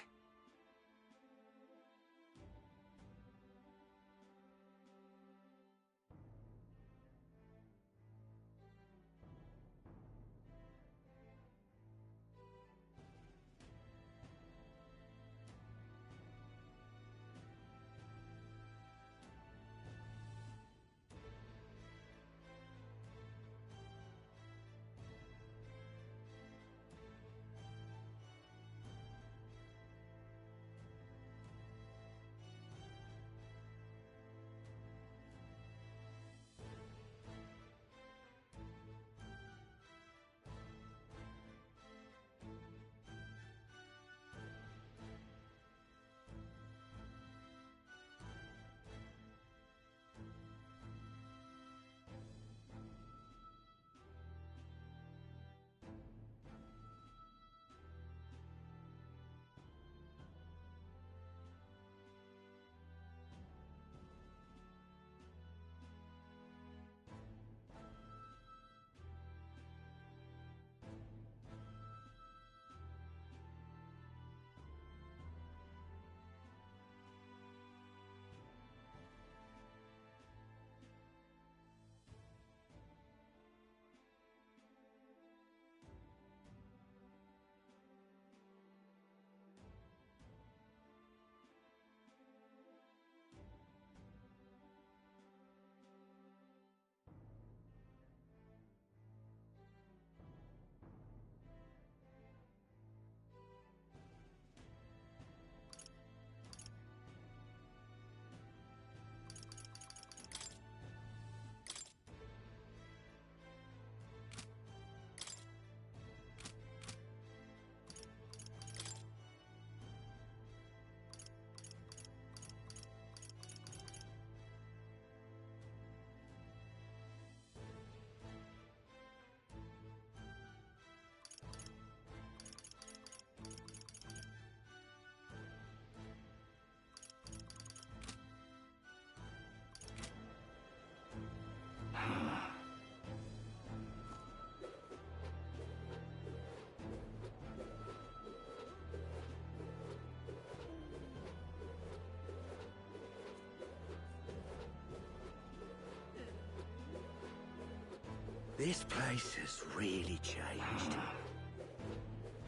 This place has really changed.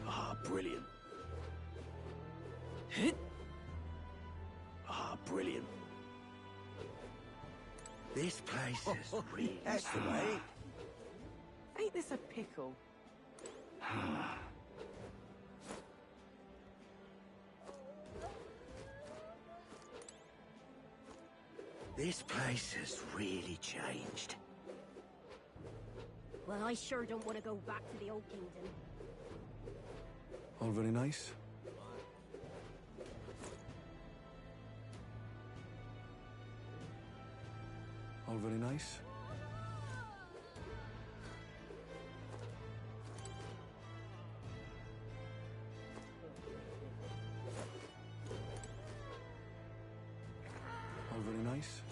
Ah, brilliant. Ah, brilliant. This place is really... That's the way. Ain't this a pickle? This place has really changed. Well, I sure don't want to go back to the old kingdom. All very nice. All very nice. All very nice.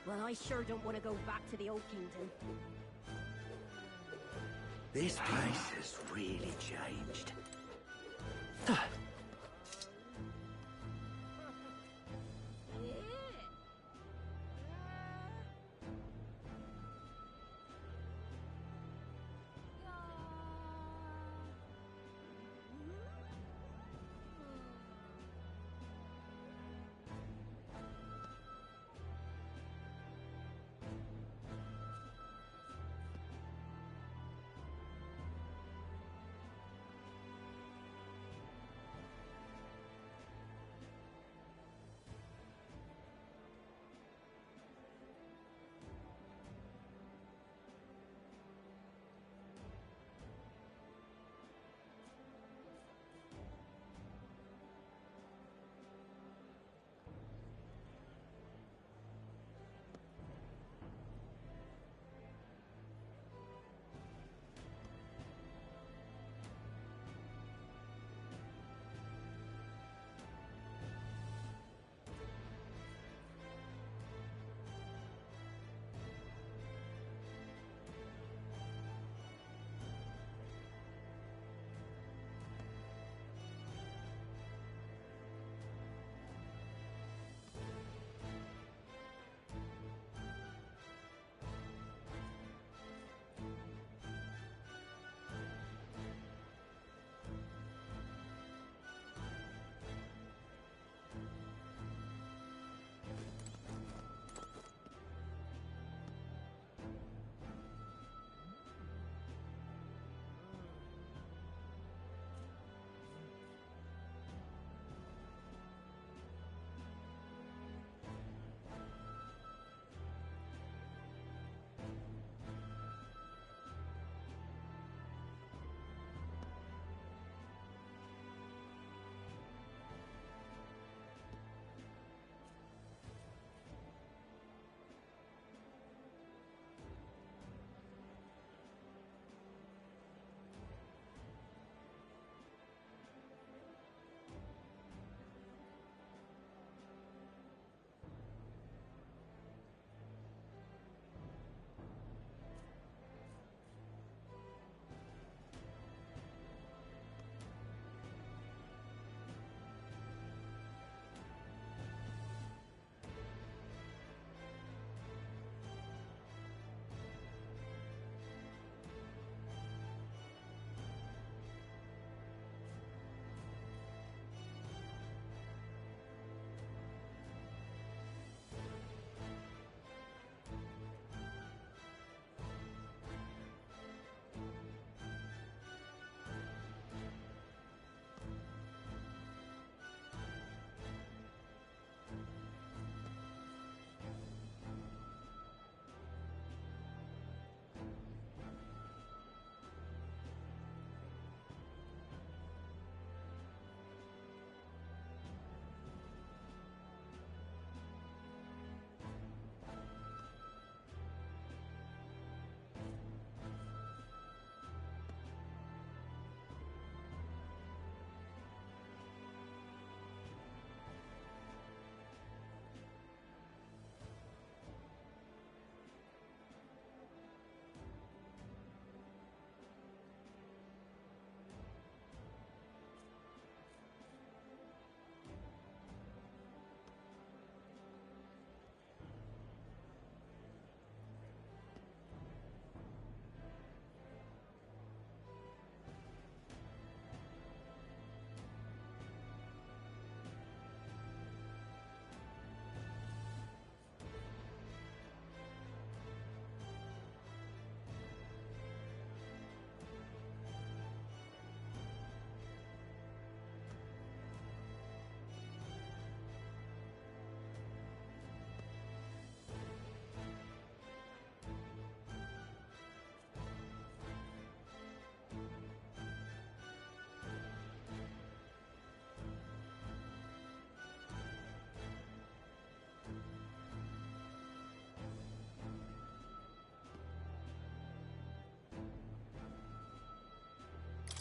Well, I sure don't want to go back to the old kingdom. This place has really changed.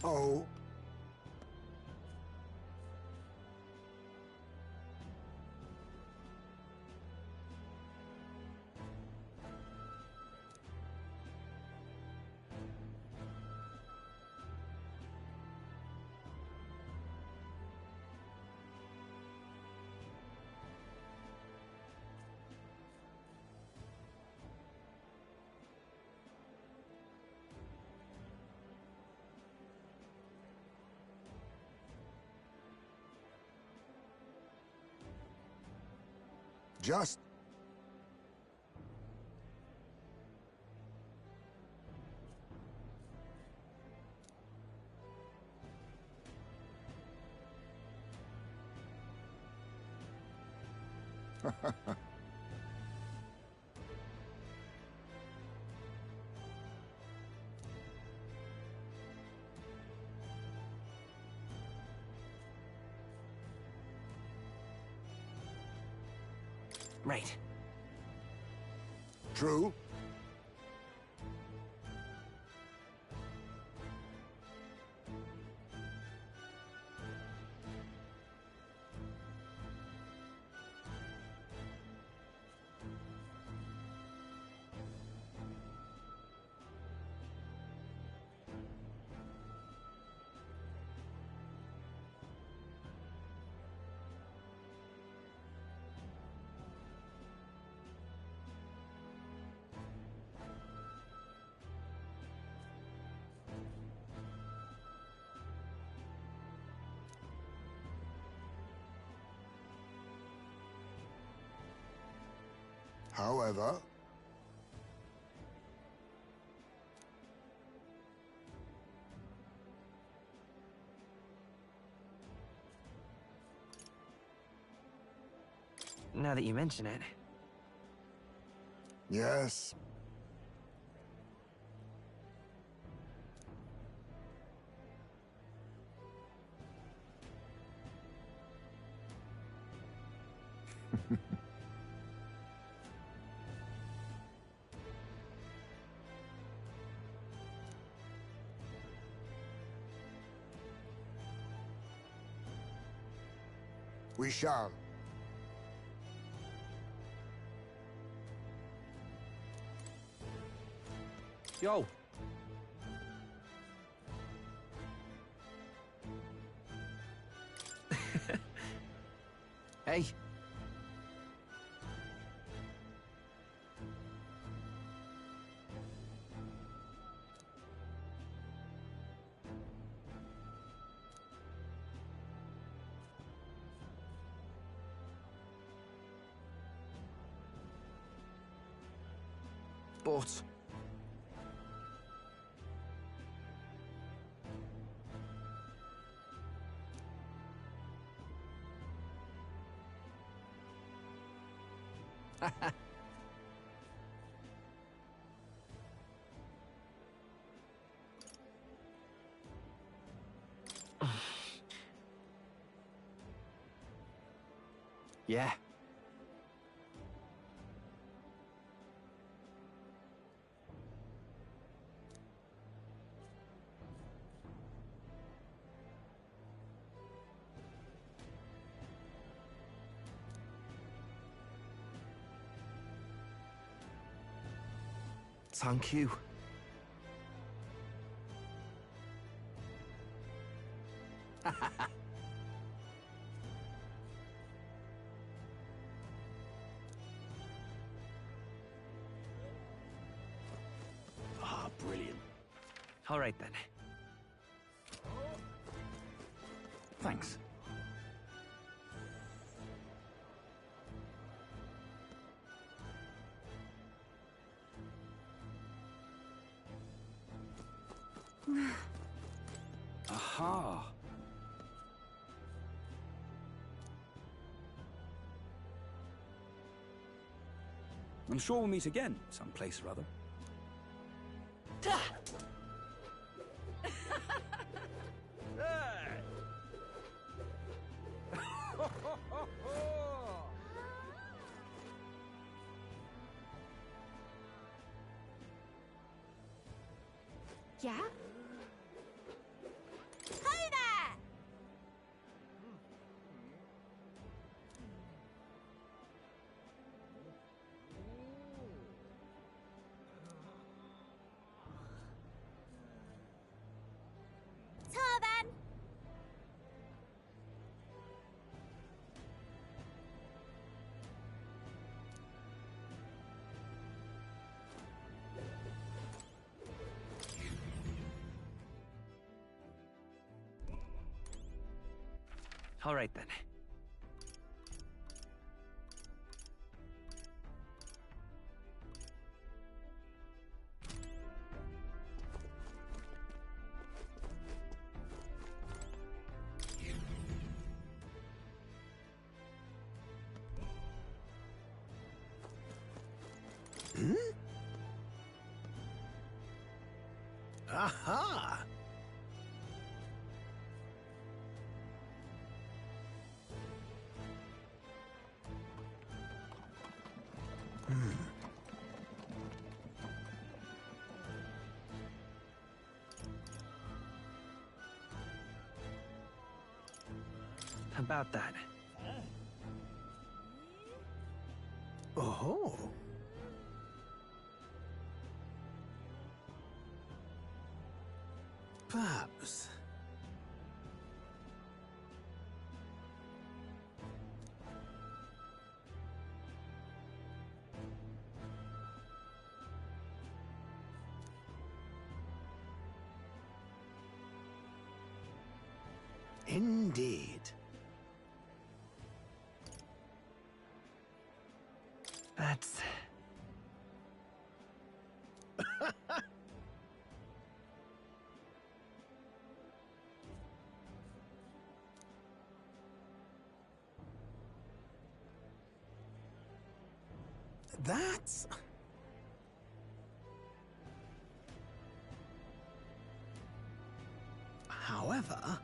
Oh. Just... Right. True. However... Now that you mention it. Yes. We shall. Yo. Hey. But... Yeah. Thank you. Ah, brilliant. All right then. Thanks. Aha! I'm sure we'll meet again, someplace or other. Yeah? All right then. Aha! About that. Oh. Perhaps. Indeed. That's... That's... However...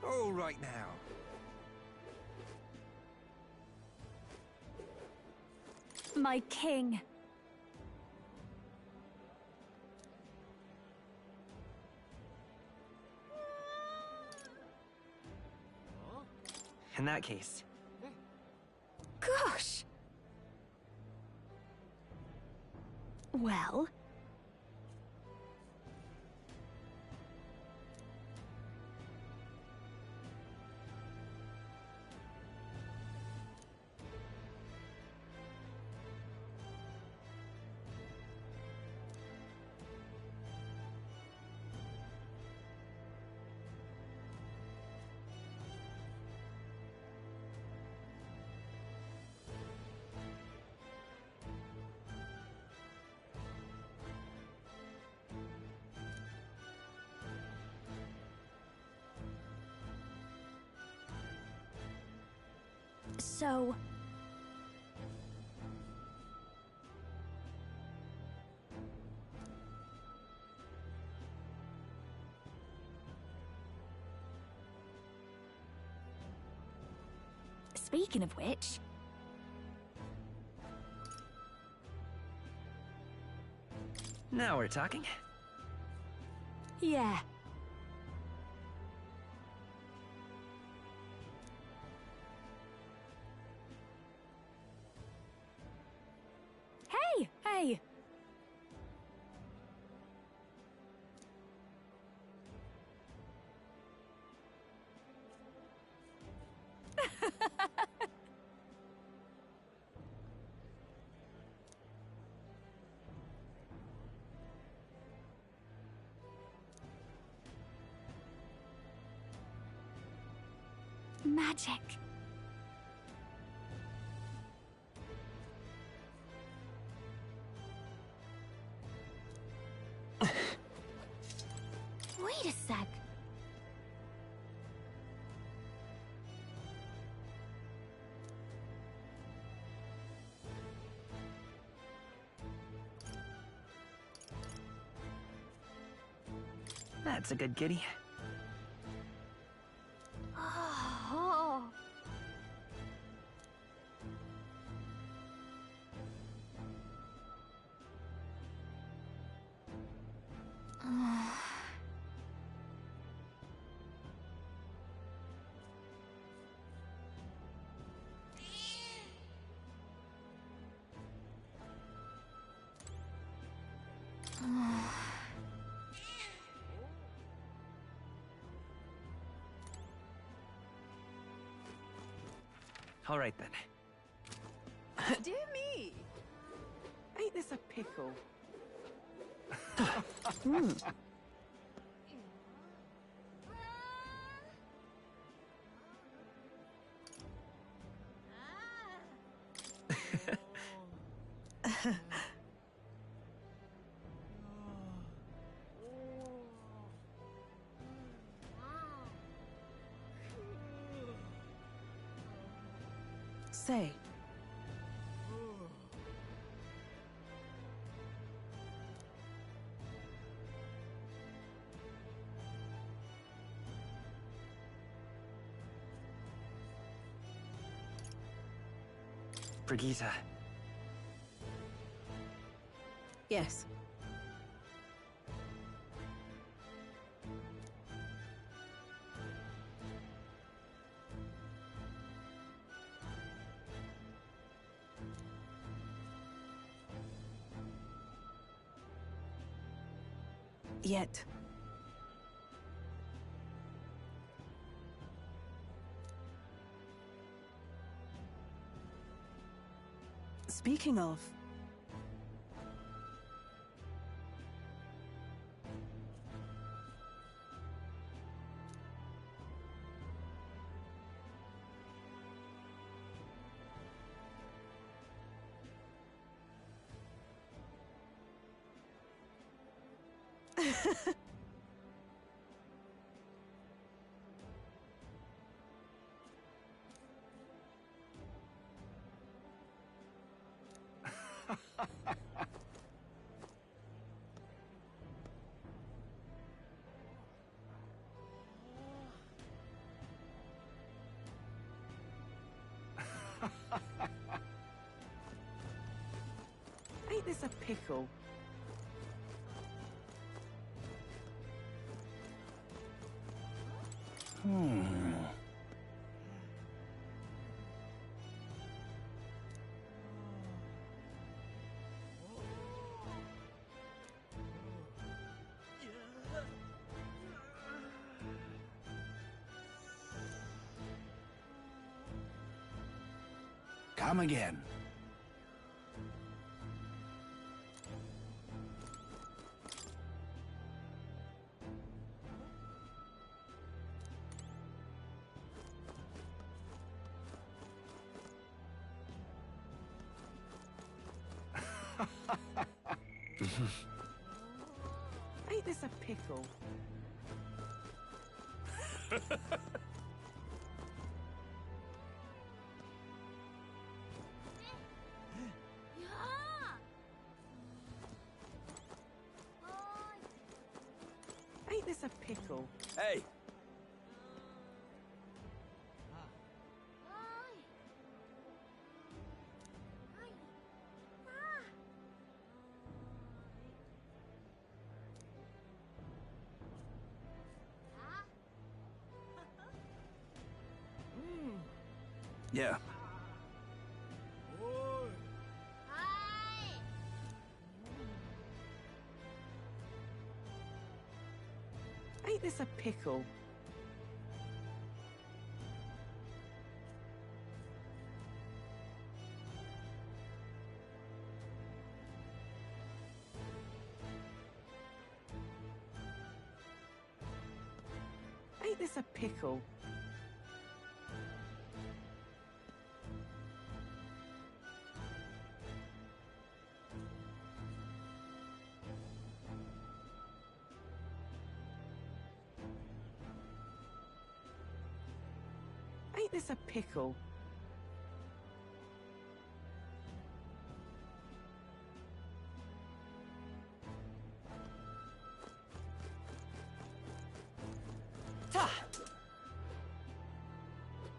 All right now. My king. In that case... Gosh! Well... So... Speaking of which... Now we're talking. Yeah. Hey! Hey! Magic. Wait a sec. That's a good kitty. Oh. All right then. Dear me! Ain't this a pickle? Say. Brigitte. Yes. Yet. Speaking of... Ain't this a pickle? Come again. Ain't this a pickle? Ain't this a pickle? Hey! Yeah. Ain't this a pickle? Ain't this a pickle? Ain't this a pickle?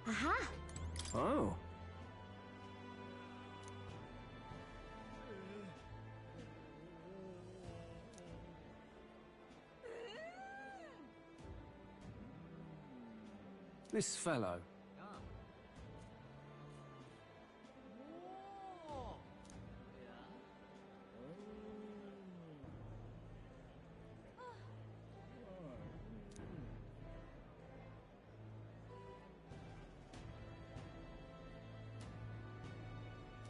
Aha! Oh. This fellow.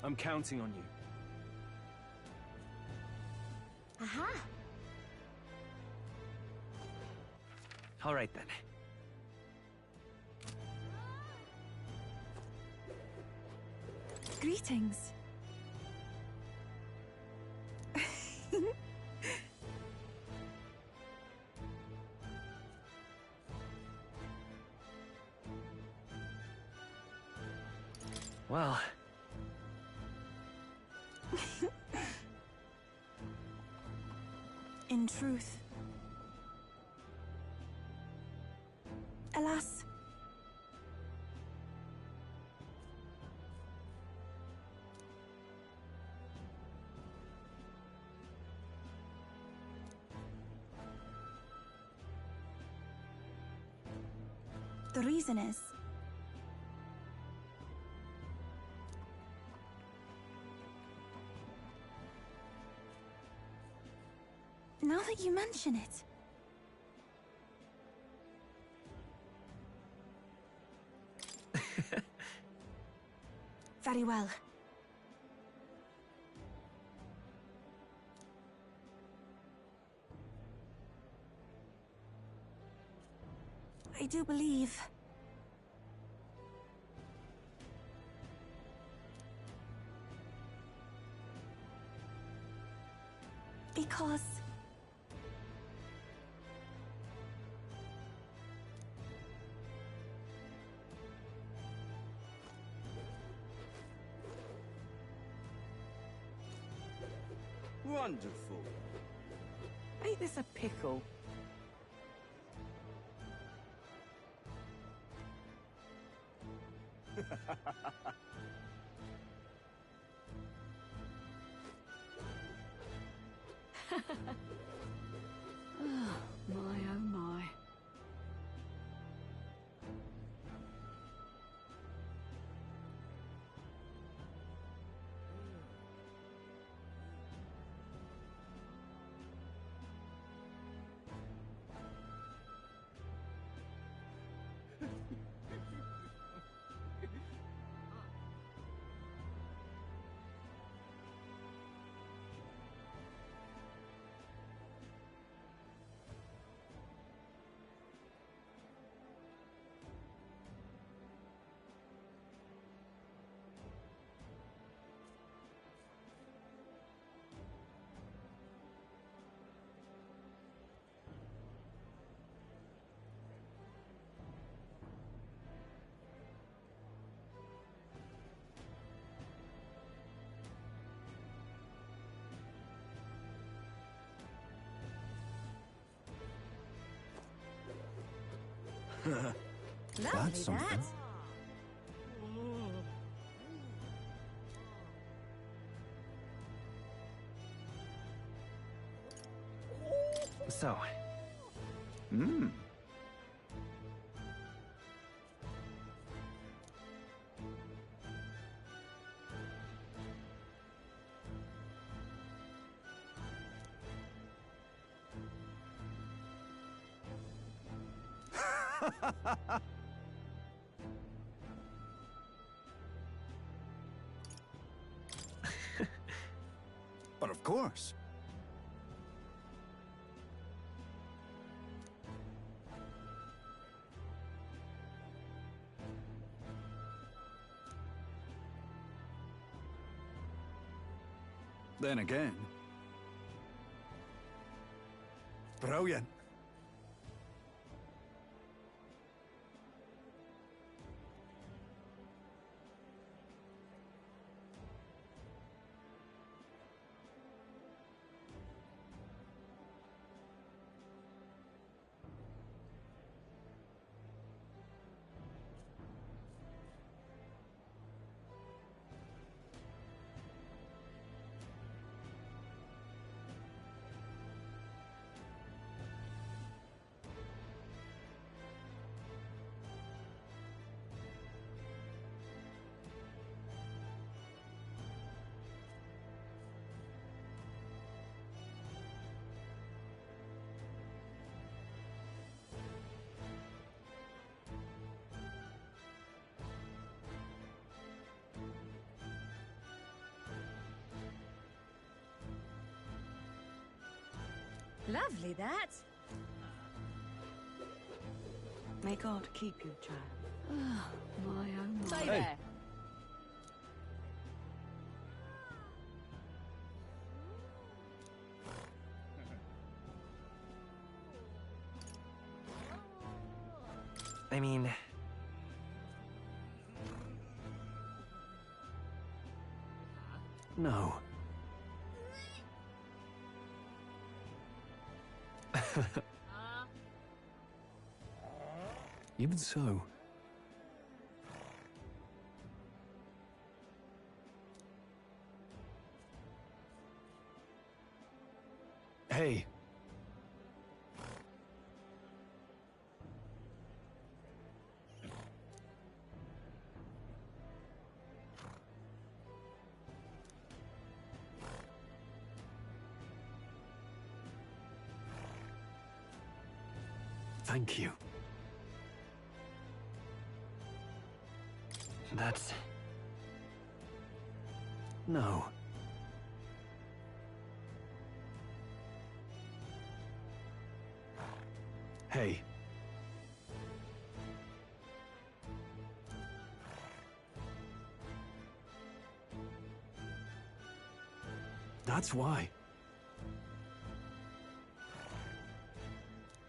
I'm counting on you. Aha! All right then. Greetings. Well, in truth, alas, the reason is now that you mention it. Very well. I do believe because Wonderful. Ain't this a pickle? Oh, my, oh my. That's something. so. Hmm. But of course. Then again. Brilliant. Lovely, that. May God keep you, child. Oh, my, oh, my. Stay there. I mean... No. Even so. Hey. Thank you. That's... No. Hey. That's why.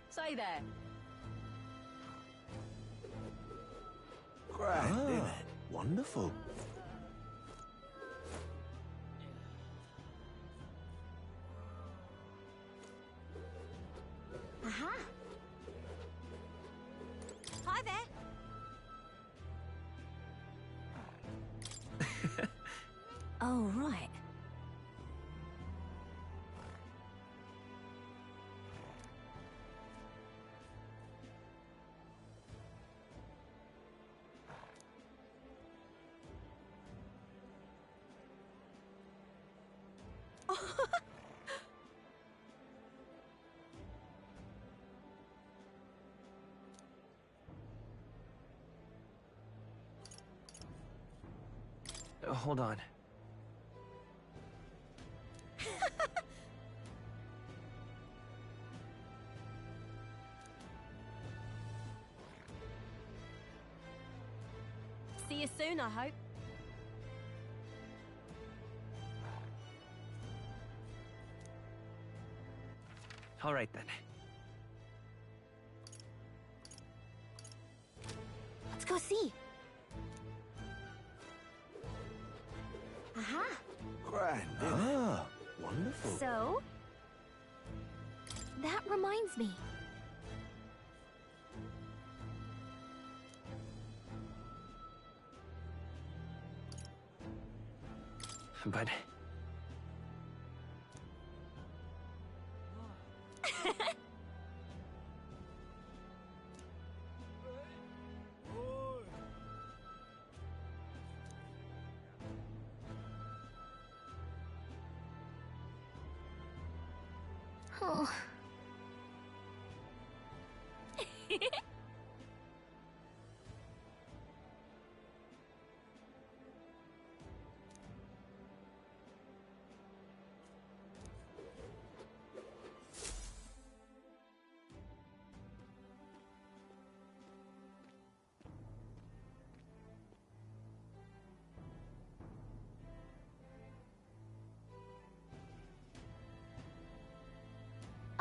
Stay there. Grand, isn't it? Wonderful. Aha! Hi there. Oh, right. Hold on. See you soon, I hope. All right, then. Let's go see. Aha! Grand, isn't it? Ah, wonderful. So? That reminds me. But... Oh.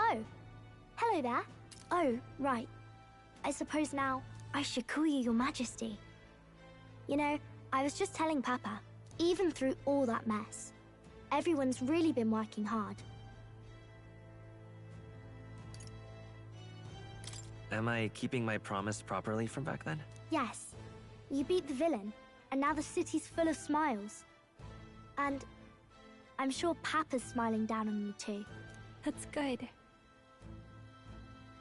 Oh, hello there. Oh, right. I suppose now I should call you Your Majesty. You know, I was just telling Papa, even through all that mess, everyone's really been working hard. Am I keeping my promise properly from back then? Yes, you beat the villain, and now the city's full of smiles. And I'm sure Papa's smiling down on you too. That's good.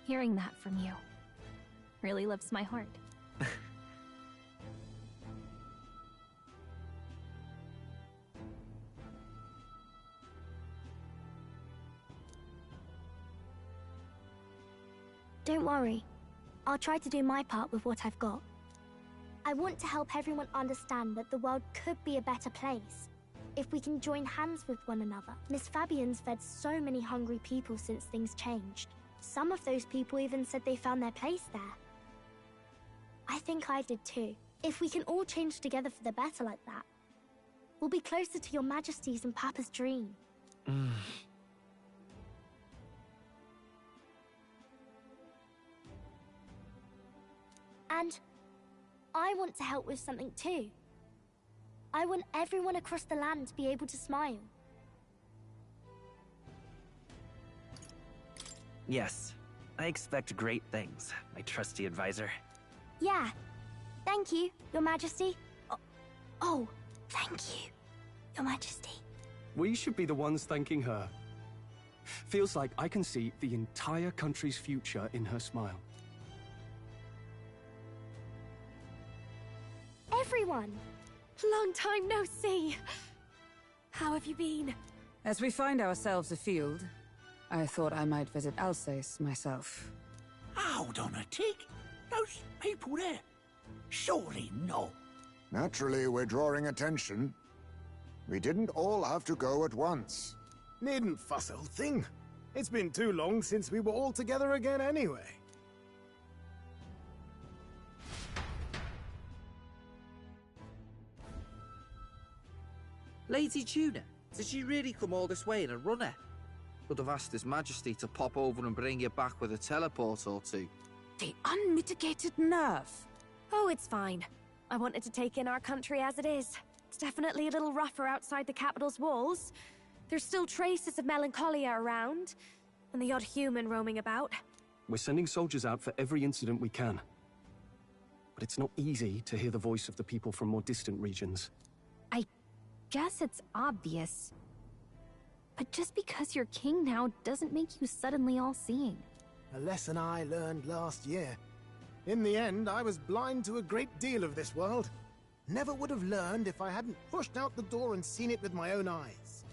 Hearing that from you really lifts my heart. Don't worry. I'll try to do my part with what I've got. I want to help everyone understand that the world could be a better place if we can join hands with one another. Miss Fabian's fed so many hungry people since things changed. Some of those people even said they found their place there. I think I did too. If we can all change together for the better like that, we'll be closer to your Majesty's and Papa's dream. And I want to help with something too. I want everyone across the land to be able to smile. Yes, I expect great things, my trusty advisor. Yeah. Thank you, Your Majesty. Oh, thank you, Your Majesty. We should be the ones thanking her. Feels like I can see the entire country's future in her smile. Everyone! Long time no see. How have you been? As we find ourselves afield, I thought I might visit Alsace myself. Hold on a tick. Those people there. Surely not. Naturally, we're drawing attention. We didn't all have to go at once. Needn't fuss, old thing. It's been too long since we were all together again anyway. Lady Tuna, did she really come all this way in a runner? Could have asked His Majesty to pop over and bring you back with a teleport or two. The unmitigated nerve. Oh, it's fine. I wanted to take in our country as it is. It's definitely a little rougher outside the capital's walls. There's still traces of melancholia around, and the odd human roaming about. We're sending soldiers out for every incident we can. But it's not easy to hear the voice of the people from more distant regions. I guess it's obvious. But just because you're king now doesn't make you suddenly all-seeing. A lesson I learned last year. In the end, I was blind to a great deal of this world. Never would have learned if I hadn't pushed out the door and seen it with my own eyes.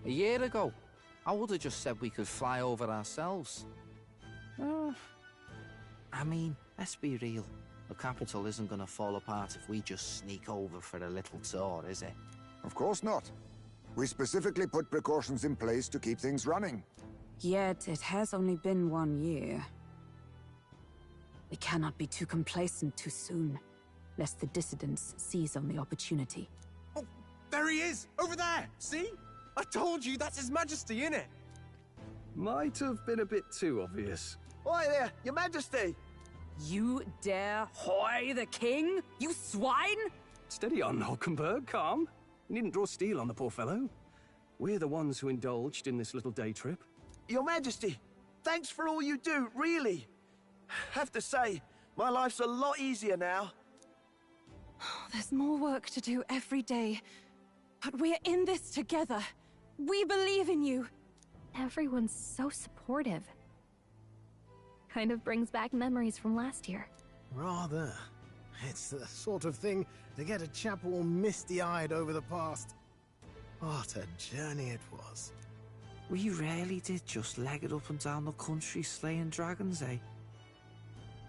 A year ago, I would have just said we could fly over ourselves. I mean, let's be real. The capital isn't going to fall apart if we just sneak over for a little tour, is it? Of course not. We specifically put precautions in place to keep things running. Yet it has only been 1 year. We cannot be too complacent too soon, lest the dissidents seize on the opportunity. Oh, there he is! Over there! See? I told you, that's His Majesty, innit? Might have been a bit too obvious. Oi there, Your Majesty! You dare hoy the king? You swine! Steady on, Hulkenberg, calm. You needn't draw steel on the poor fellow. We're the ones who indulged in this little day trip. Your Majesty, thanks for all you do, really. Have to say, my life's a lot easier now. There's more work to do every day, but we're in this together. We believe in you. Everyone's so supportive. Kind of brings back memories from last year. Rather. It's the sort of thing to get a chap all misty-eyed over the past. What a journey it was. We really did just leg it up and down the country slaying dragons, eh?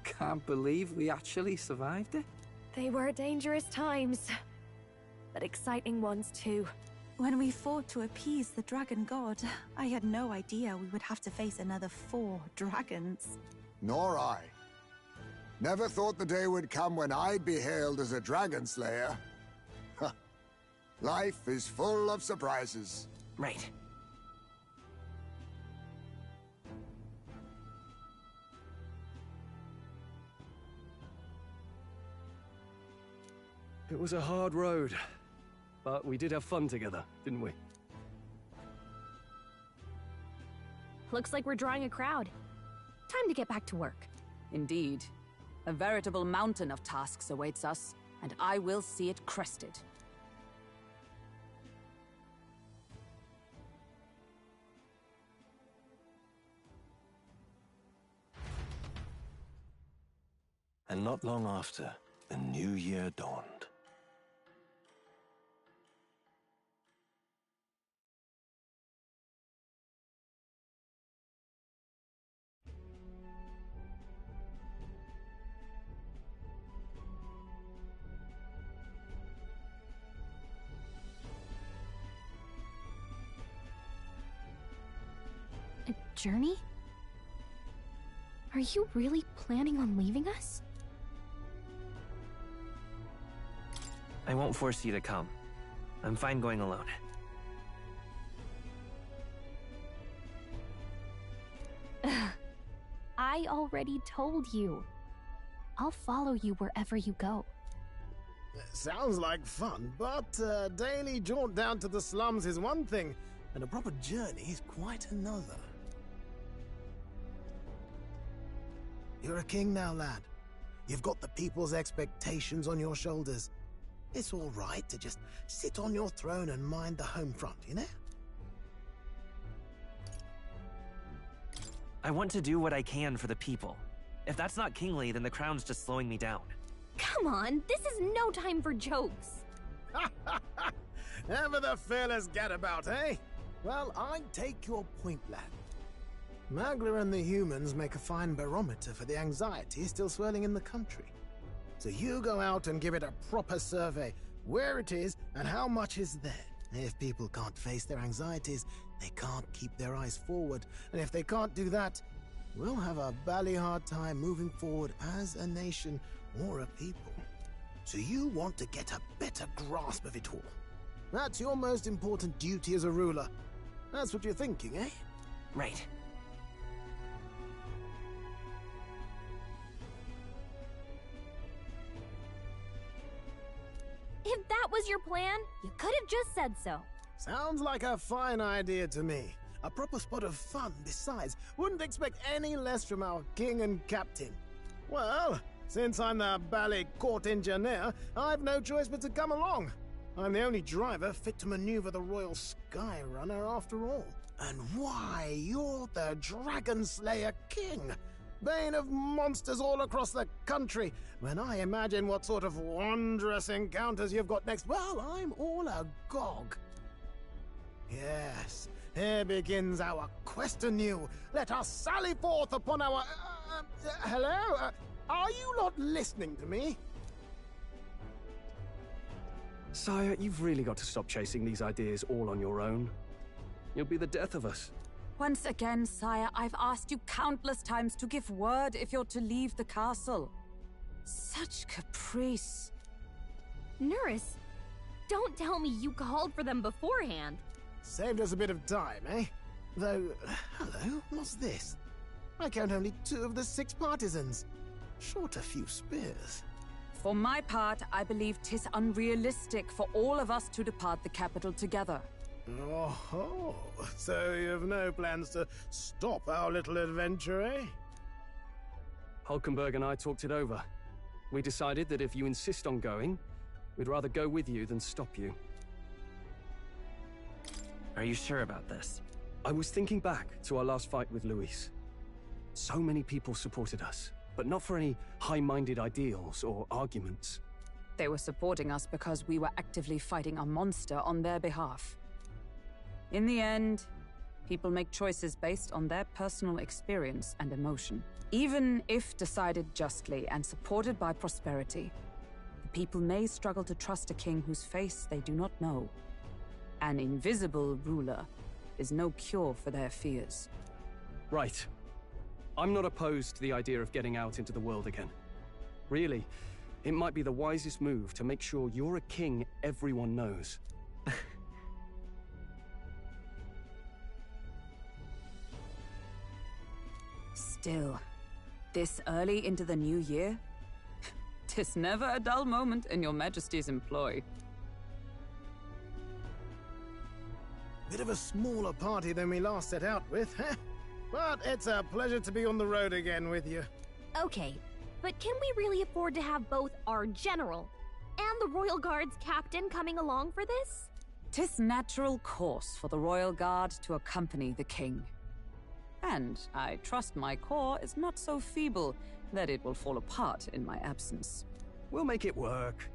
Can't believe we actually survived it. They were dangerous times, but exciting ones too. When we fought to appease the dragon god, I had no idea we would have to face another 4 dragons. Nor I. Never thought the day would come when I'd be hailed as a dragon slayer. Life is full of surprises. Right. It was a hard road, but we did have fun together, didn't we? Looks like we're drawing a crowd. Time to get back to work. Indeed. A veritable mountain of tasks awaits us, and I will see it crested. And not long after, the new year dawned. A journey? Are you really planning on leaving us? I won't force you to come. I'm fine going alone. I already told you. I'll follow you wherever you go. Sounds like fun, but a daily jaunt down to the slums is one thing, and a proper journey is quite another. You're a king now, lad. You've got the people's expectations on your shoulders. It's all right to just sit on your throne and mind the home front, you know? I want to do what I can for the people. If that's not kingly, then the crown's just slowing me down. Come on, this is no time for jokes. Ever the fearless gadabout, eh? Well, I take your point, lad. Magla and the humans make a fine barometer for the anxiety still swirling in the country. So you go out and give it a proper survey, where it is and how much is there. If people can't face their anxieties, they can't keep their eyes forward. And if they can't do that, we'll have a bally hard time moving forward as a nation or a people. So you want to get a better grasp of it all. That's your most important duty as a ruler. That's what you're thinking, eh? Right. If that was your plan, you could have just said so. Sounds like a fine idea to me. A proper spot of fun, besides. Wouldn't expect any less from our king and captain. Well, since I'm the ballet court engineer, I've no choice but to come along. I'm the only driver fit to maneuver the Royal Skyrunner after all. And why, you're the Dragon Slayer King, bane of monsters all across the country. When I imagine what sort of wondrous encounters you've got next, well, I'm all agog. Yes, here begins our quest anew. Let us sally forth upon our... hello? Are you not listening to me? Sire, you've really got to stop chasing these ideas all on your own. You'll be the death of us. Once again, sire, I've asked you countless times to give word if you're to leave the castle. Such caprice. Nurse, don't tell me you called for them beforehand. Saved us a bit of time, eh? Though, hello, what's this? I count only 2 of the 6 partisans. Short a few spears. For my part, I believe 'tis unrealistic for all of us to depart the capital together. Oh, so you have no plans to stop our little adventure, eh? Hulkenberg and I talked it over. We decided that if you insist on going, we'd rather go with you than stop you. Are you sure about this? I was thinking back to our last fight with Luis. So many people supported us, but not for any high-minded ideals or arguments. They were supporting us because we were actively fighting a monster on their behalf. In the end, people make choices based on their personal experience and emotion. Even if decided justly and supported by prosperity, the people may struggle to trust a king whose face they do not know. An invisible ruler is no cure for their fears. Right. I'm not opposed to the idea of getting out into the world again. Really, it might be the wisest move to make sure you're a king everyone knows. Still, this early into the new year? 'Tis never a dull moment in your Majesty's employ. Bit of a smaller party than we last set out with, huh? But it's a pleasure to be on the road again with you. Okay, but can we really afford to have both our general and the Royal Guard's captain coming along for this? 'Tis natural course for the Royal Guard to accompany the king. And I trust my corps is not so feeble that it will fall apart in my absence. We'll make it work.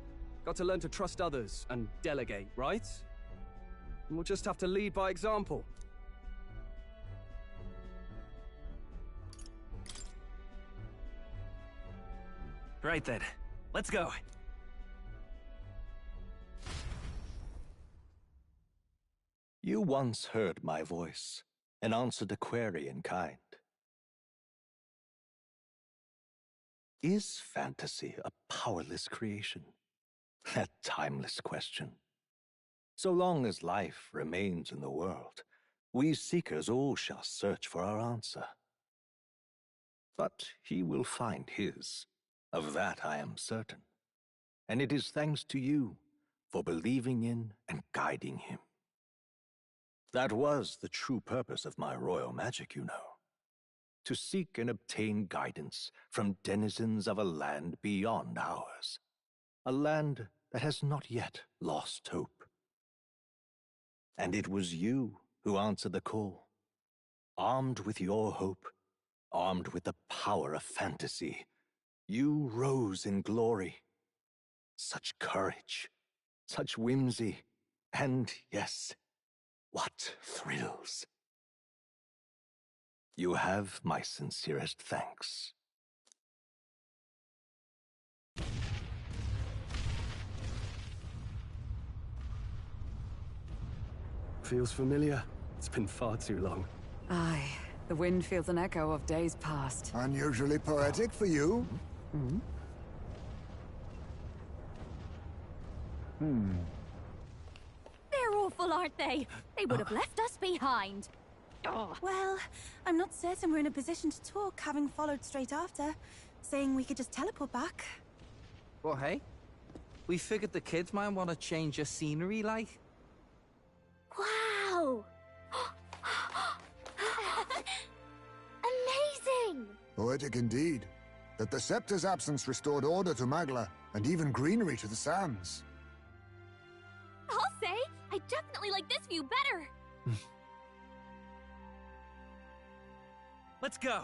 Got to learn to trust others and delegate, right? And we'll just have to lead by example. Right then, let's go. You once heard my voice, and answered a query in kind. Is fantasy a powerless creation? That timeless question. So long as life remains in the world, we seekers all shall search for our answer. But he will find his. Of that I am certain. And it is thanks to you for believing in and guiding him. That was the true purpose of my royal magic, you know. To seek and obtain guidance from denizens of a land beyond ours. A land that has not yet lost hope. And it was you who answered the call. Armed with your hope, armed with the power of fantasy, you rose in glory. Such courage, such whimsy, and yes, what thrills. You have my sincerest thanks. Feels familiar. It's been far too long. Aye, the wind feels an echo of days past. Unusually poetic for you. They're awful, aren't they? They would have left us behind. Well, I'm not certain we're in a position to talk, having followed straight after, saying we could just teleport back. Well, hey, we figured the kids might want to change your scenery, like. Wow! Amazing! Poetic indeed. That the scepter's absence restored order to Magla, and even greenery to the sands. I'll say, I definitely like this view better. Let's go.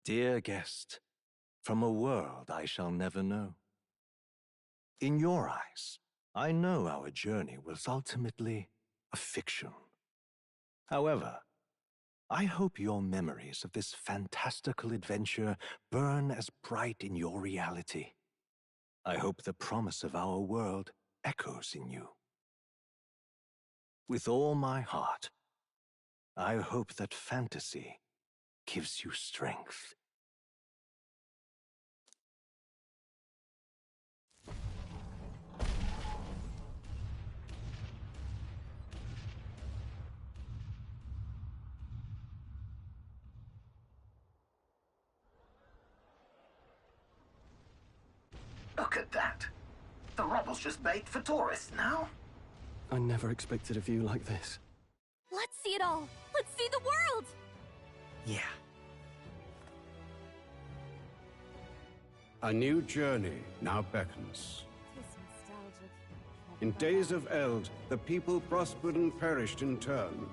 Dear guest, from a world I shall never know. In your eyes, I know our journey was ultimately a fiction. However, I hope your memories of this fantastical adventure burn as bright in your reality. I hope the promise of our world echoes in you. With all my heart, I hope that fantasy gives you strength. Look at that. The rubble's just bait for tourists now. I never expected a view like this. Let's see it all! Let's see the world! Yeah. A new journey now beckons. In days of Eld, the people prospered and perished in turn.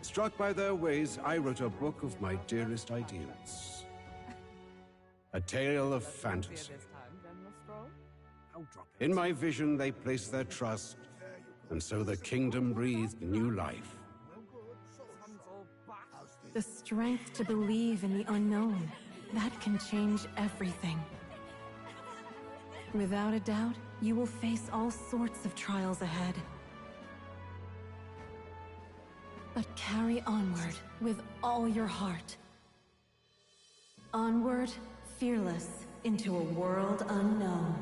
Struck by their ways, I wrote a book of my dearest ideals. A tale of fantasy. In my vision, they placed their trust, and so the kingdom breathed new life. The strength to believe in the unknown, that can change everything. Without a doubt, you will face all sorts of trials ahead. But carry onward with all your heart. Onward, fearless, into a world unknown.